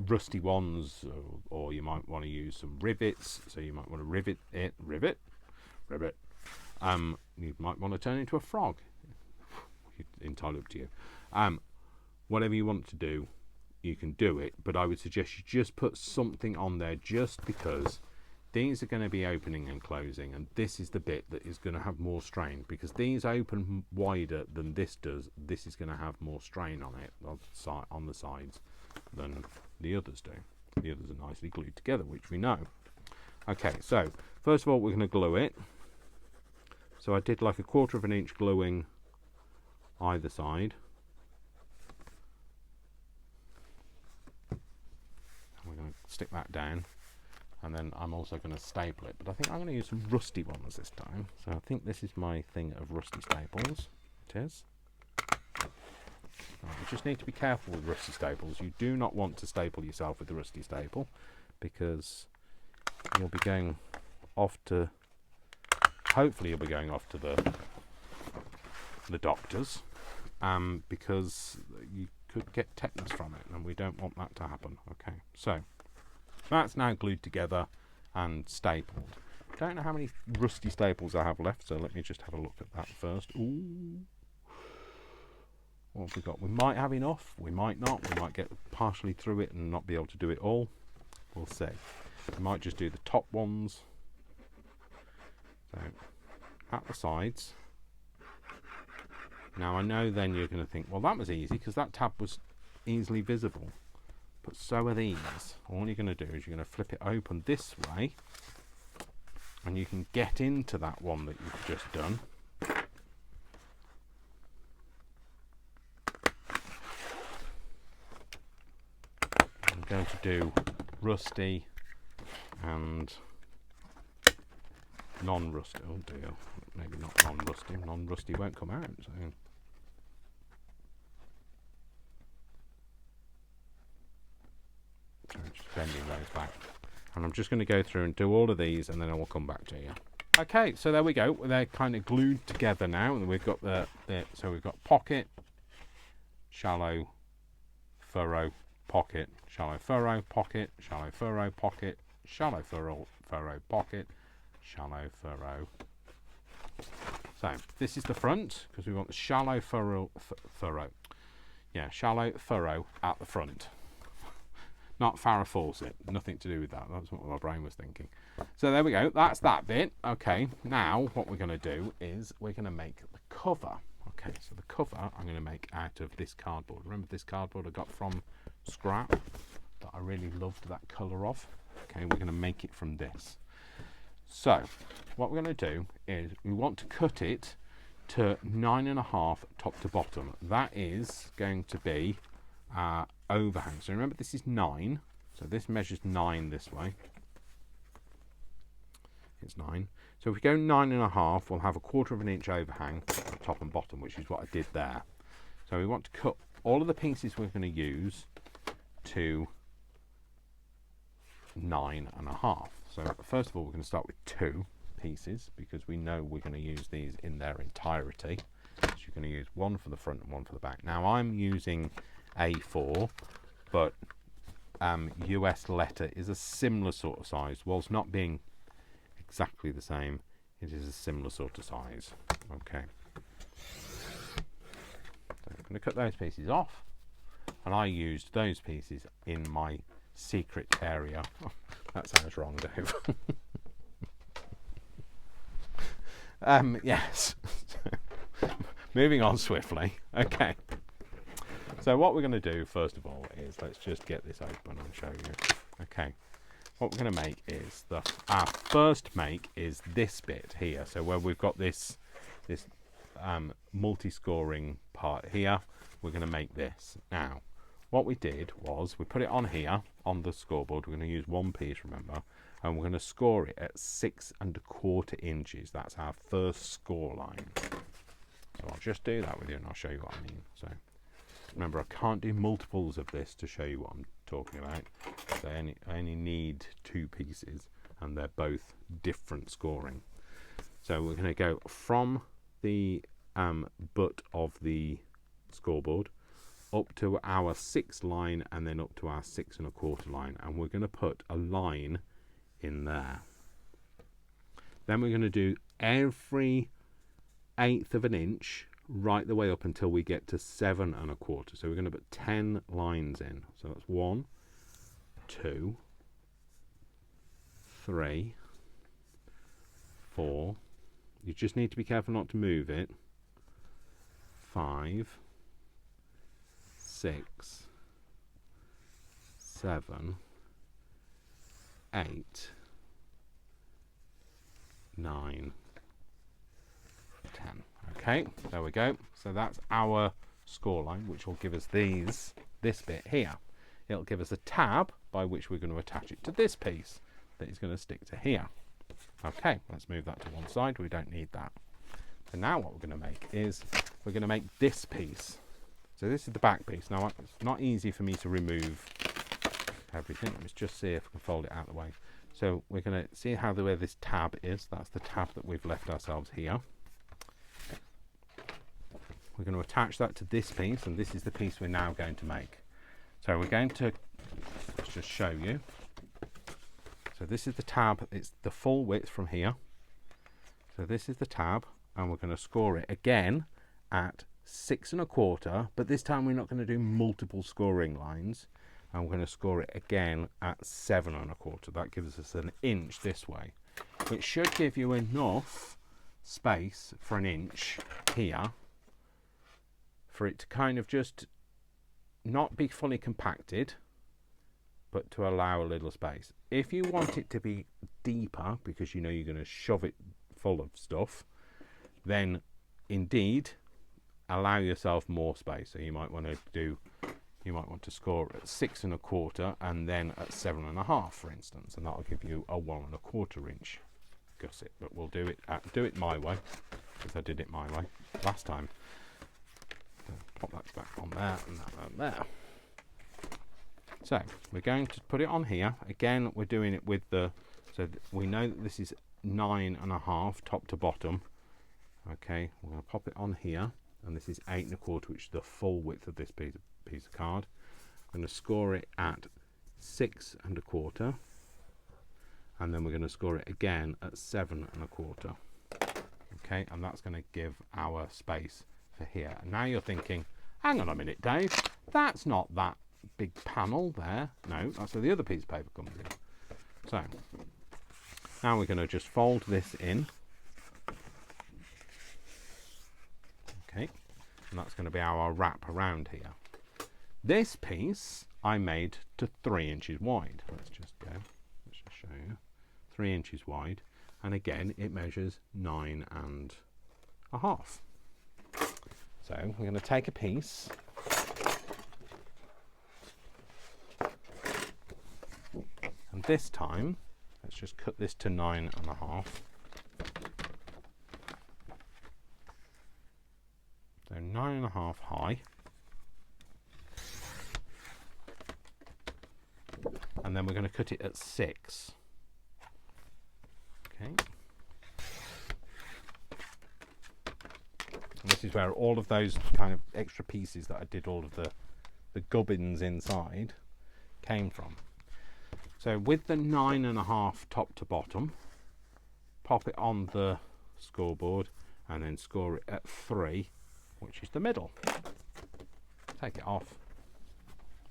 rusty ones, or you might want to use some rivets. So you might want to rivet. You might want to turn it into a frog. Entirely up to you. Whatever you want to do, you can do it, but I would suggest you just put something on there, just because these are going to be opening and closing, and this is the bit that is going to have more strain, because these open wider than this does. This is going to have more strain on it, on the sides, than the others do. The others are nicely glued together, which we know. Okay, so first of all we're going to glue it. So I did like 1/4 of an inch gluing either side. We're going to stick that down, and then I'm also going to staple it, but I think I'm going to use some rusty ones this time. So I think this is my thing of rusty staples. It is. Right, you just need to be careful with rusty staples. You do not want to staple yourself with a rusty staple, because you'll be going off to, hopefully you'll be going off to the doctors, because you could get tetanus from it, and we don't want that to happen. Okay, so that's now glued together and stapled. Don't know how many rusty staples I have left, so let me just have a look at that first. Ooh, what have we got? We might have enough, we might not, we might get partially through it and not be able to do it all. We'll see. We might just do the top ones. So at the sides, Now I know then you're going to think, well, that was easy because that tab was easily visible, but so are these. All you're going to do is you're going to flip it open this way, and you can get into that one that you've just done. I'm going to do rusty and non-rusty. Oh dear, maybe not non-rusty. Non-rusty won't come out. So. Just bending those back, and I'm just going to go through and do all of these, and then I will come back to you. Okay, so there we go. They're kind of glued together now, and we've got so we've got pocket, shallow, furrow, pocket, shallow furrow, pocket, shallow furrow, pocket, shallow furrow, pocket, shallow furrow. So this is the front because we want the shallow furrow. Yeah, shallow furrow at the front. Not Farrah Fawcett, nothing to do with that. That's what my brain was thinking. So there we go, that's that bit. Okay, now what we're going to do is we're going to make the cover. Okay, so the cover I'm going to make out of this cardboard. Remember this cardboard I got from Scrap that I really loved that colour of? Okay, we're going to make it from this. So what we're going to do is we want to cut it to 9.5 top to bottom. That is going to be overhang. So remember this is 9, so this measures 9 this way. It's 9. So if we go 9.5, we'll have a 1/4 of an inch overhang top and bottom, which is what I did there. So we want to cut all of the pieces we're going to use to 9.5. So first of all we're going to start with 2 pieces because we know we're going to use these in their entirety. So you're going to use one for the front and one for the back. Now I'm using A4, but US letter is a similar sort of size. Whilst not being exactly the same, it is a similar sort of size. Okay. So I'm going to cut those pieces off, and I used those pieces in my secret area. Oh, that sounds wrong, Dave. Yes. Moving on swiftly. Okay. So what we're going to do first of all is let's just get this open and show you. Okay, what we're going to make is our first make is this bit here. So where we've got this multi-scoring part here, we're going to make this. Now, what we did was we put it on here on the scoreboard. We're going to use one piece, remember, and we're going to score it at 6.25 inches. That's our first score line. So I'll just do that with you, and I'll show you what I mean. So. Remember, I can't do multiples of this to show you what I'm talking about. So I only need 2 pieces, and they're both different scoring. So we're going to go from the butt of the scoreboard up to our 6 line, and then up to our 6.25 line, and we're going to put a line in there. Then we're going to do every 1/8 of an inch right the way up until we get to 7.25. So we're going to put 10 lines in. So that's 1, 2, 3, 4. You just need to be careful not to move it. 5, 6, 7, 8, 9, 10. Okay, there we go. So that's our score line, which will give us this bit here. It'll give us a tab by which we're going to attach it to this piece that is going to stick to here. Okay, let's move that to one side. We don't need that. So now what we're going to make is we're going to make this piece. So this is the back piece. Now it's not easy for me to remove everything. Let's just see if we can fold it out of the way. So we're going to see how where this tab is. That's the tab that we've left ourselves here. We're going to attach that to this piece, and this is the piece we're now going to make. So we're going to let's just show you. So this is the tab. It's the full width from here. So this is the tab, and we're going to score it again at 6.25, but this time we're not going to do multiple scoring lines, and we're going to score it again at 7.25. That gives us an inch this way, which should give you enough space for an inch here for it to kind of just not be fully compacted, but to allow a little space. If you want it to be deeper, because you know you're going to shove it full of stuff, then indeed allow yourself more space. So you might want to score at 6 1/4 and then at 7 1/2, for instance, and that'll give you a 1 1/4 inch gusset. But we'll do it my way, because I did it my way last time. Pop that back on there and that on there. So we're going to put it on here again. We're doing it with we know that this is 9 1/2 top to bottom. Okay, we're going to pop it on here, and this is 8 1/4, which is the full width of this piece of card. I'm going to score it at 6 1/4, and then we're going to score it again at 7 1/4. Okay, and that's going to give our space for here. And now you're thinking, hang on a minute, Dave, that's not that big panel there. No, that's where the other piece of paper comes in. So now we're going to just fold this in. Okay, and that's going to be our wrap around here. This piece I made to 3 inches wide. Let's just show you. 3 inches wide, and again it measures 9 1/2. So we're going to take a piece, and this time let's just cut this to 9 1/2. So 9 1/2 high, and then we're going to cut it at 6. Okay. And this is where all of those kind of extra pieces that I did, all of the gubbins inside, came from. So with the 9 1/2 top to bottom, pop it on the scoreboard and then score it at 3, which is the middle. Take it off,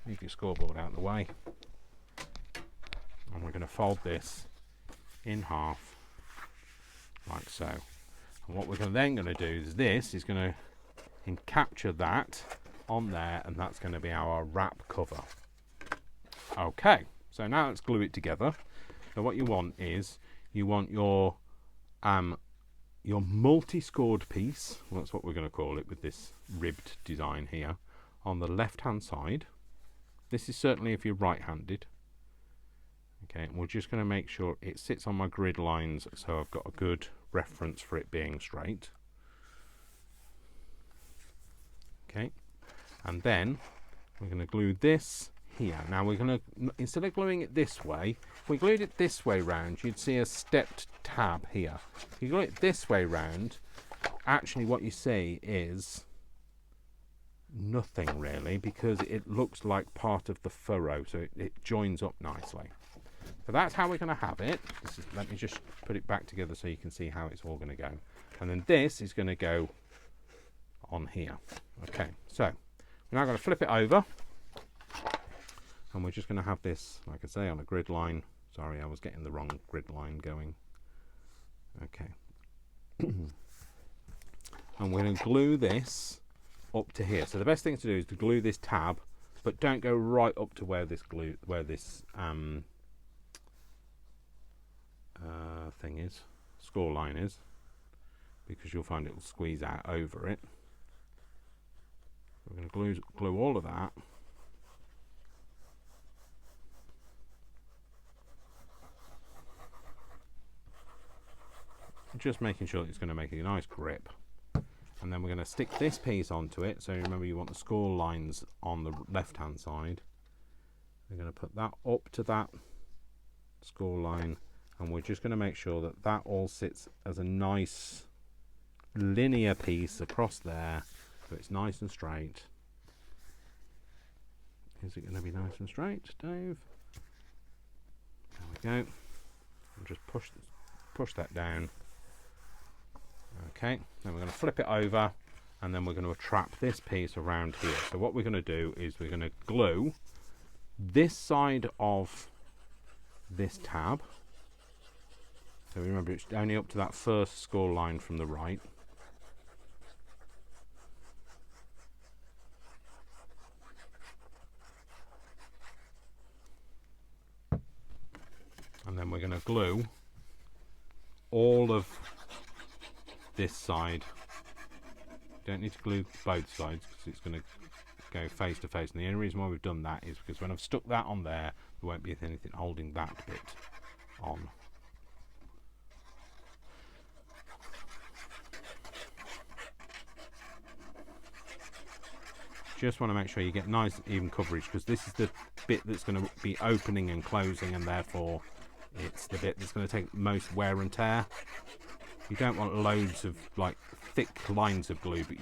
leave your scoreboard out of the way, and we're going to fold this in half like so. And what we're then going to do is this is going to capture that on there, and that's going to be our wrap cover. Okay, so now let's glue it together. So what you want is your multi-scored piece, well, that's what we're going to call it with this ribbed design here, on the left hand side. This is certainly if you're right-handed. Okay, and we're just going to make sure it sits on my grid lines, so I've got a good reference for it being straight. Okay, and then we're going to glue this here. Now we're going to, instead of gluing it this way, if we glued it this way round, you'd see a stepped tab here. If you glue it this way round, actually what you see is nothing really, because it looks like part of the furrow, so it joins up nicely. So that's how we're going to have it. Let me just put it back together so you can see how it's all going to go. And then this is going to go on here. Okay, so we're now going to flip it over, and we're just going to have this, like I say, on a grid line. Sorry, I was getting the wrong grid line going. Okay. And we're going to glue this up to here. So the best thing to do is to glue this tab, but don't go right up to where this thing is, score line is, because you'll find it will squeeze out over it. We're going to glue all of that. Just making sure it's going to make a nice grip. And then we're going to stick this piece onto it. So remember, you want the score lines on the left hand side. We're going to put that up to that score line, and we're just going to make sure that that all sits as a nice linear piece across there, so it's nice and straight. Is it going to be nice and straight, Dave? There we go. And just push that down. Okay, then we're going to flip it over, and then we're going to trap this piece around here. So what we're going to do is we're going to glue this side of this tab. So remember, it's only up to that first score line from the right. then we're going to glue all of this side. Don't need to glue both sides because it's going to go face to face, and the only reason why we've done that is because when I've stuck that on there won't be anything holding that bit on. Just want to make sure you get nice even coverage, because this is the bit that's going to be opening and closing, and therefore it's the bit that's going to take most wear and tear. You don't want loads of like thick lines of glue, but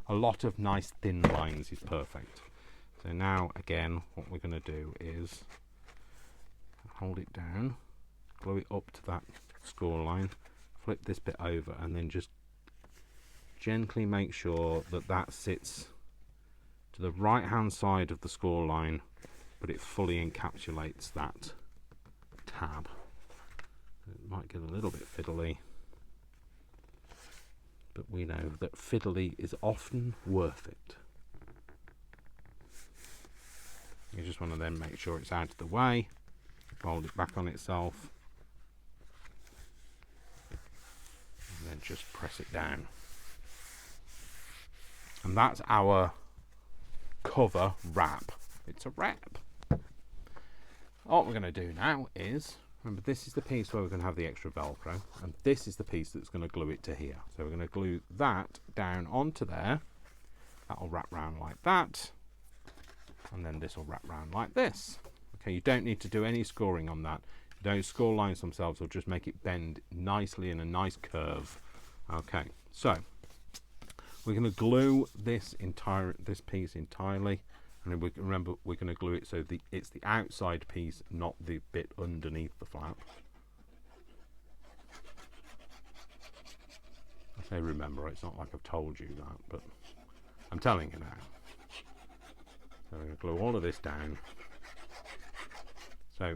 a lot of nice thin lines is perfect. So now again, what we're going to do is hold it down, glue it up to that score line, flip this bit over, and then just gently make sure that that sits to the right hand side of the score line, but it fully encapsulates that tab. It might get a little bit fiddly, but we know that fiddly is often worth it. You just want to then make sure it's out of the way, fold it back on itself, and then just press it down. And that's our cover wrap. It's a wrap. What we're going to do now is, remember, this is the piece where we're going to have the extra Velcro, and this is the piece that's going to glue it to here. So we're going to glue that down onto there. That'll wrap round like that, and then this will wrap round like this. Okay, you don't need to do any scoring on that. Those score lines themselves will just make it bend nicely in a nice curve. Okay, so we're going to glue this piece entirely, and remember we're going to glue it so it's the outside piece, not the bit underneath the flap. I say remember, it's not like I've told you that, but I'm telling you now. So we're going to glue all of this down. So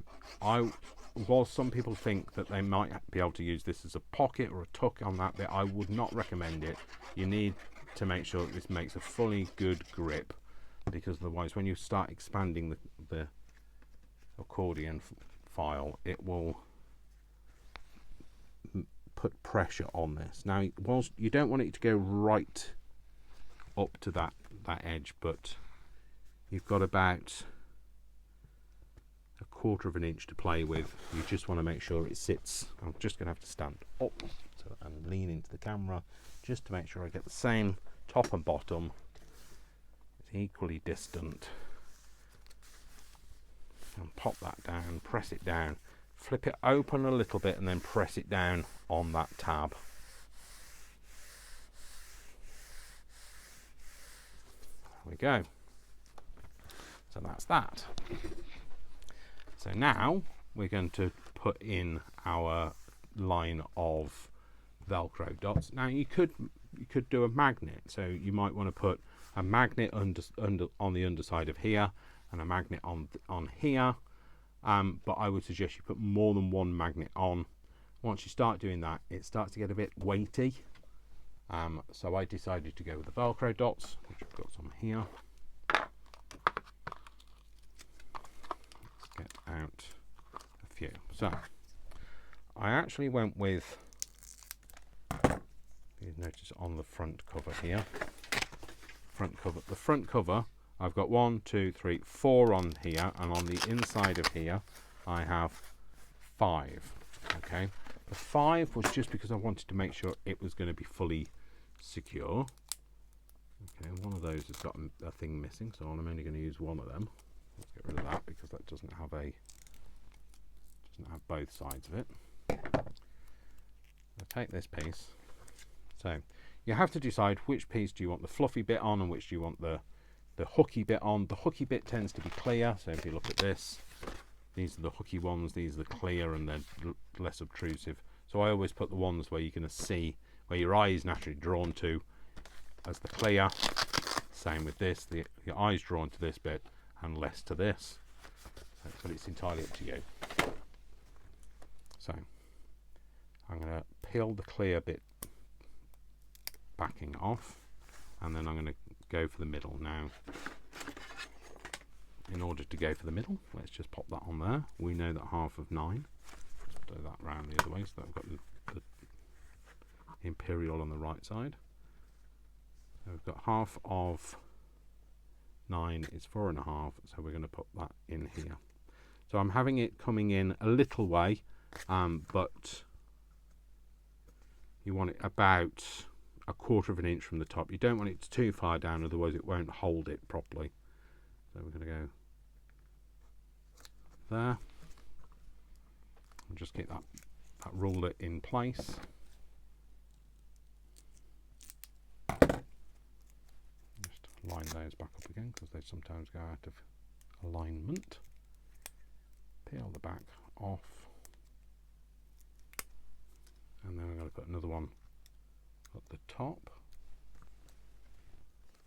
while some people think that they might be able to use this as a pocket or a tuck on that bit, I would not recommend it. You need to make sure that this makes a fully good grip, because otherwise when you start expanding the accordion file, it will put pressure on this. Now, whilst you don't want it to go right up to that edge, but you've got about a quarter of an inch to play with. You just want to make sure it sits. I'm just going to have to stand up and lean into the camera just to make sure I get the same top and bottom. It's equally distant. And pop that down, press it down, flip it open a little bit, and then press it down on that tab. There we go. So that's that. So now we're going to put in our line of Velcro dots. Now you could do a magnet, so you might want to put a magnet on the underside of here and a magnet on here, but I would suggest you put more than one magnet on. Once you start doing that, it starts to get a bit weighty, so I decided to go with the Velcro dots, which I've got some here. Let's get out a few. So I actually went with, you notice on the front cover here, the front cover, I've got 1, 2, 3, 4 on here, and on the inside of here I have 5. Okay, the 5 was just because I wanted to make sure it was going to be fully secure. Okay, one of those has got a thing missing, so I'm only going to use one of them. Let's get rid of that because that doesn't have both sides of it. I'll take this piece. So you have to decide which piece do you want the fluffy bit on and which do you want the hooky bit on. The hooky bit tends to be clear, so if you look at this, these are the hooky ones, these are the clear, and they're less obtrusive. So I always put the ones where you're going to see, where your eye is naturally drawn to, as the clear. Same with this, your eye's drawn to this bit and less to this, but it's entirely up to you. So I'm going to peel the clear bit backing off, and then I'm going to go for the middle. Now in order to go for the middle, let's just pop that on there. We know that half of 9. Let's do that round the other way so that we've got the imperial on the right side. So we've got half of 9 is 4.5, so we're going to put that in here. So I'm having it coming in a little way, but you want it about 1/4 of an inch from the top. You don't want it too far down, otherwise it won't hold it properly. So we're going to go there and just get that ruler in place. Just line those back up again because they sometimes go out of alignment. Peel the back off, and then I'm going to put another one at the top.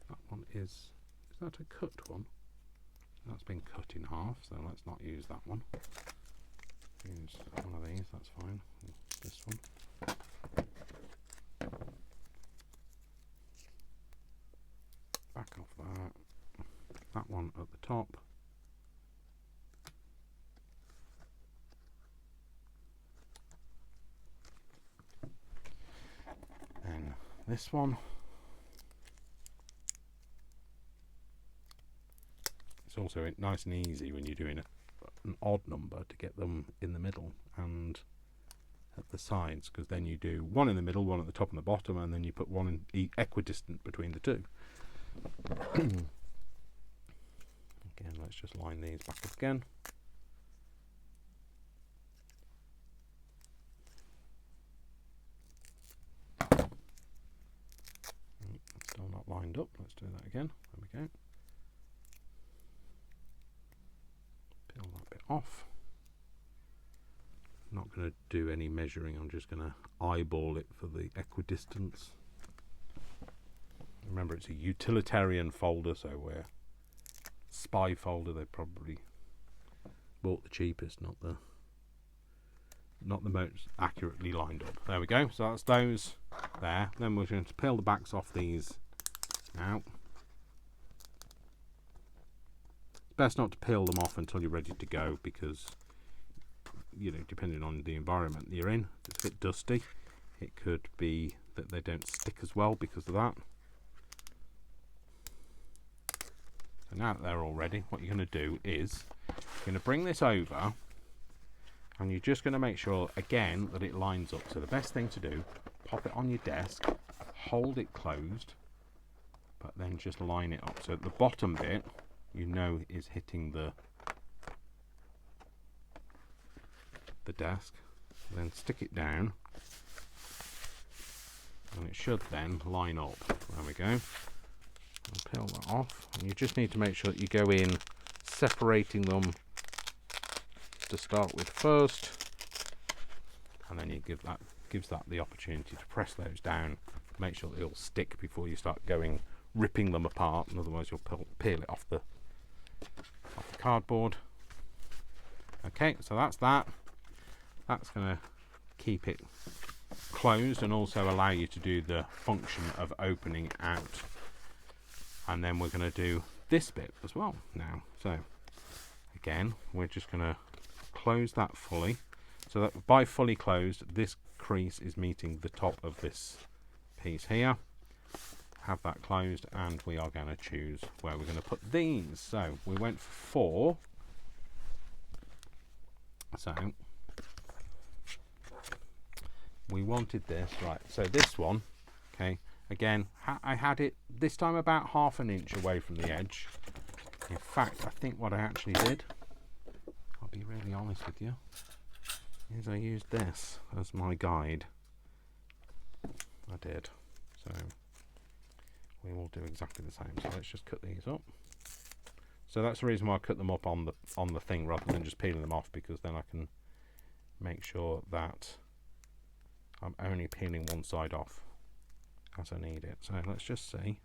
That one is that a cut one? That's been cut in half, so let's not use that one. Use one of these, that's fine. This one. Back off that. That one at the top. And this one. It's also nice and easy when you're doing an odd number to get them in the middle and at the sides, because then you do one in the middle, one at the top and the bottom, and then you put one in equidistant between the two. Again, let's just line these back up again. Still not lined up. Let's do that again. There we go. Peel that bit off. I'm not going to do any measuring. I'm just going to eyeball it for the equidistance. Remember, it's a utilitarian folder, so we're spy folder. They probably bought the cheapest, not the most accurately lined up. There we go. So that's those there. Then we're going to peel the backs off these now. It's best not to peel them off until you're ready to go, because, you know, depending on the environment you're in, if it's a bit dusty, it could be that they don't stick as well because of that. So now that they're all ready, what you're going to do is you're going to bring this over, and you're just going to make sure again that it lines up. So the best thing to do, pop it on your desk, hold it closed, but then just line it up so at the bottom bit, you know, is hitting the desk. Then stick it down, and it should then line up. There we go. I'll peel that off, and you just need to make sure that you go in separating them to start with first, and then you gives that the opportunity to press those down, make sure that it'll stick before you start ripping them apart, and otherwise you'll peel it off the cardboard. Okay, so that's that. That's going to keep it closed and also allow you to do the function of opening out. And then we're going to do this bit as well now. So again, we're just going to close that fully. So that by fully closed, this crease is meeting the top of this piece here. Have that closed, and we are going to choose where we're going to put these. So we went for 4. So we wanted this, right? So this one, okay. Again, I had it this time about 1/2 inch away from the edge. In fact, I think what I actually did, I'll be really honest with you, is I used this as my guide. I did. So we will do exactly the same. So let's just cut these up. So that's the reason why I cut them up on the thing rather than just peeling them off, because then I can make sure that I'm only peeling one side off as I need it. So let's just see.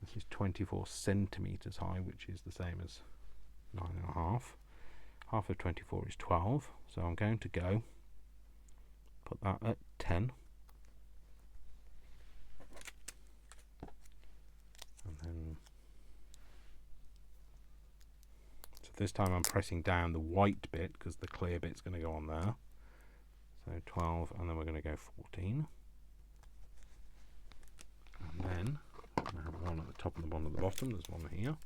This is 24 centimeters high, which is the same as 9.5. Half of 24 is 12. So I'm going to go put that at 10. And then This time I'm pressing down the white bit because the clear bit's going to go on there. So 12, and then we're going to go 14. And then I have one at the top and the one at the bottom. There's one here.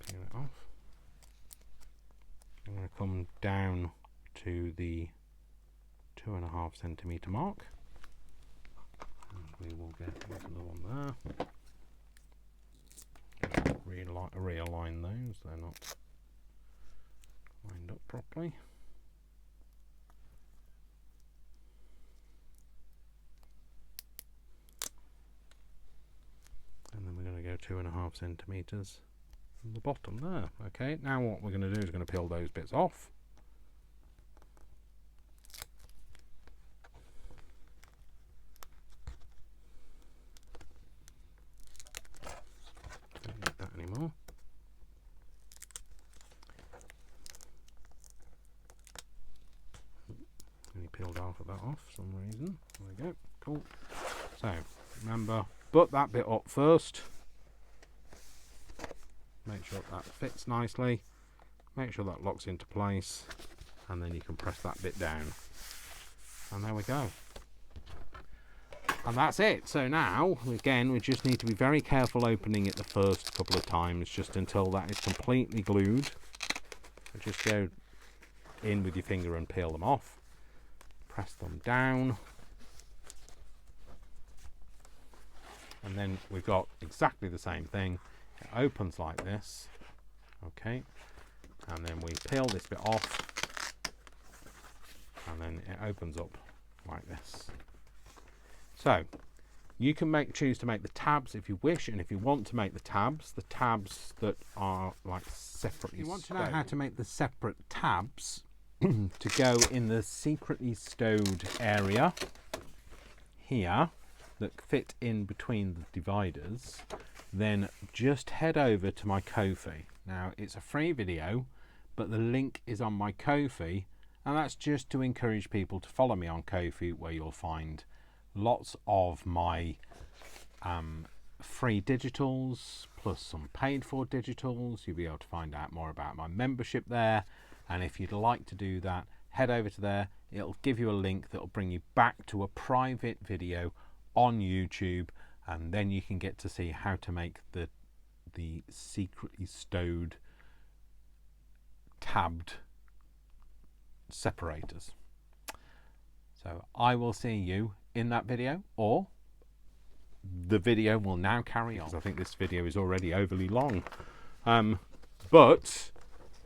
Peel it off. I'm going to come down to the 2.5 centimetre mark. And we will get another one there. Realign those, they're not lined up properly. And then we're going to go 2.5 centimetres from the bottom there. Okay, now what we're going to do is going to peel those bits off. Don't need that anymore. Only peeled half of that off for some reason. There we go. Cool. So remember, butt that bit up first. Make sure that fits nicely. Make sure that locks into place, and then you can press that bit down. And there we go. And that's it. So now, again, we just need to be very careful opening it the first couple of times, just until that is completely glued. So just go in with your finger and peel them off. Press them down. And then we've got exactly the same thing. It opens like this. Okay. And then we peel this bit off. And then it opens up like this. So you can choose to make the tabs if you wish, and if you want to make the tabs that are like separately. If you want to know how to make the separate tabs to go in the secretly stowed area here that fit in between the dividers, then just head over to my Ko-fi. Now it's a free video, but the link is on my Ko-fi, and that's just to encourage people to follow me on Ko-fi, where you'll find lots of my free digitals plus some paid for digitals. You'll be able to find out more about my membership there, and if you'd like to do that, head over to there. It'll give you a link that will bring you back to a private video on YouTube, and then you can get to see how to make the secretly stowed tabbed separators. So I will see you in that video, or the video will now carry on. I think this video is already overly long, but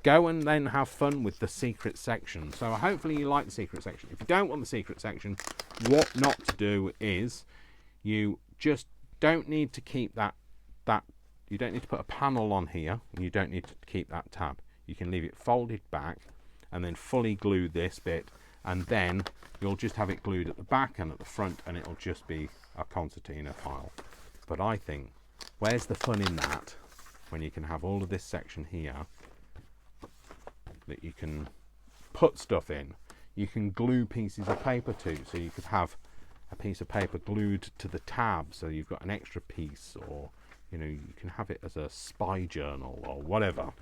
go and then have fun with the secret section. So hopefully you like the secret section. If you don't want the secret section, what not to do is you just don't need to keep that you don't need to put a panel on here, and you don't need to keep that tab. You can leave it folded back and then fully glue this bit, and then you'll just have it glued at the back and at the front, and it'll just be a concertina file. But I think, where's the fun in that when you can have all of this section here that you can put stuff in? You can glue pieces of paper to, so you could have a piece of paper glued to the tab, so you've got an extra piece, or you know, you can have it as a spy journal or whatever.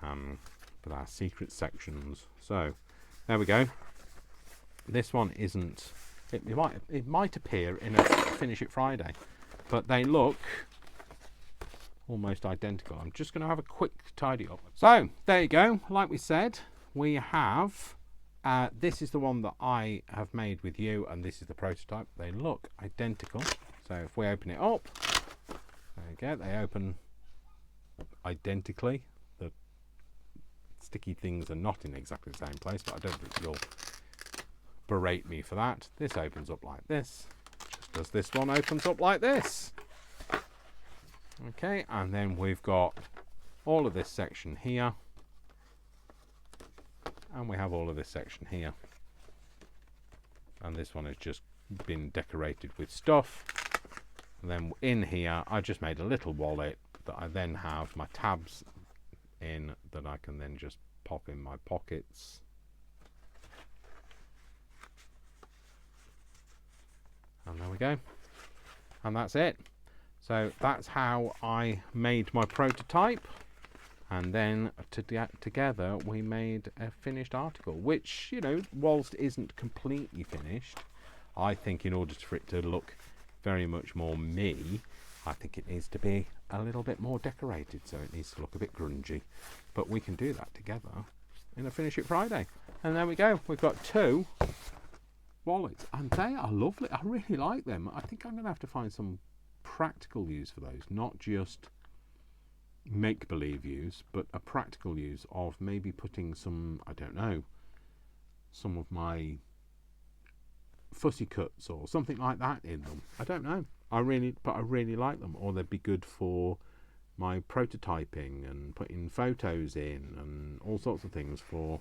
But our secret sections. So there we go. This one isn't. It might appear in a Finish It Friday, but they look almost identical. I'm just going to have a quick tidy up. So there you go. Like we said, we have. This is the one that I have made with you, and this is the prototype. They look identical. So if we open it up, there you go. They open identically. The sticky things are not in exactly the same place, but I don't think you'll berate me for that. This opens up like this, just as this one opens up like this. Okay, and then we've got all of this section here, and we have all of this section here, and this one has just been decorated with stuff. And then in here I just made a little wallet that I then have my tabs in, that I can then just pop in my pockets And there we go. And that's it. So that's how I made my prototype. And then together we made a finished article, which, you know, whilst isn't completely finished, I think in order for it to look very much more me, I think it needs to be a little bit more decorated, so it needs to look a bit grungy. But we can do that together in a Finish It Friday. And there we go. We've got 2 wallets, and they are lovely. I really like them. I think I'm going to have to find some practical use for those, not just make-believe use, but a practical use of maybe putting some, I don't know, some of my fussy cuts or something like that in them. I don't know. I really like them. Or they'd be good for my prototyping and putting photos in and all sorts of things for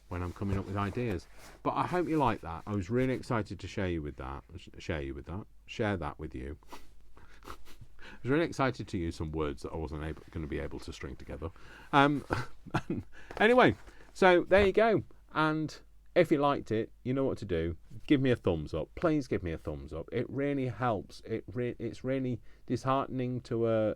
when I'm coming up with ideas. But I hope you like that. I was really excited to share that with you. I was really excited to use some words that I wasn't going to be able to string together. Anyway, so there you go. And if you liked it, you know what to do. Give me a thumbs up. Please give me a thumbs up. It really helps. It's really disheartening to a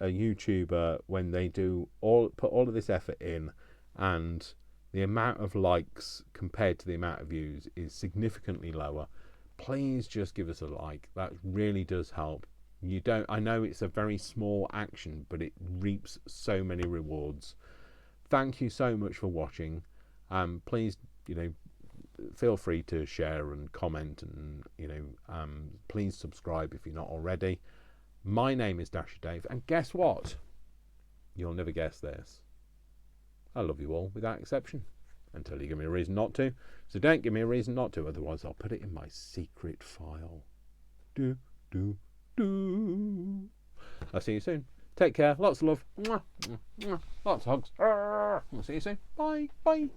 YouTuber when they put all of this effort in, and the amount of likes compared to the amount of views is significantly lower. Please just give us a like. That really does help. I know it's a very small action, but it reaps so many rewards. Thank you so much for watching. Please, feel free to share and comment, and please subscribe if you're not already. My name is Dasher Dave, and guess what? You'll never guess this. I love you all without exception, until you give me a reason not to. So don't give me a reason not to, otherwise I'll put it in my secret file. I'll see you soon. Take care. Lots of love. Lots of hugs. I'll see you soon. Bye. Bye.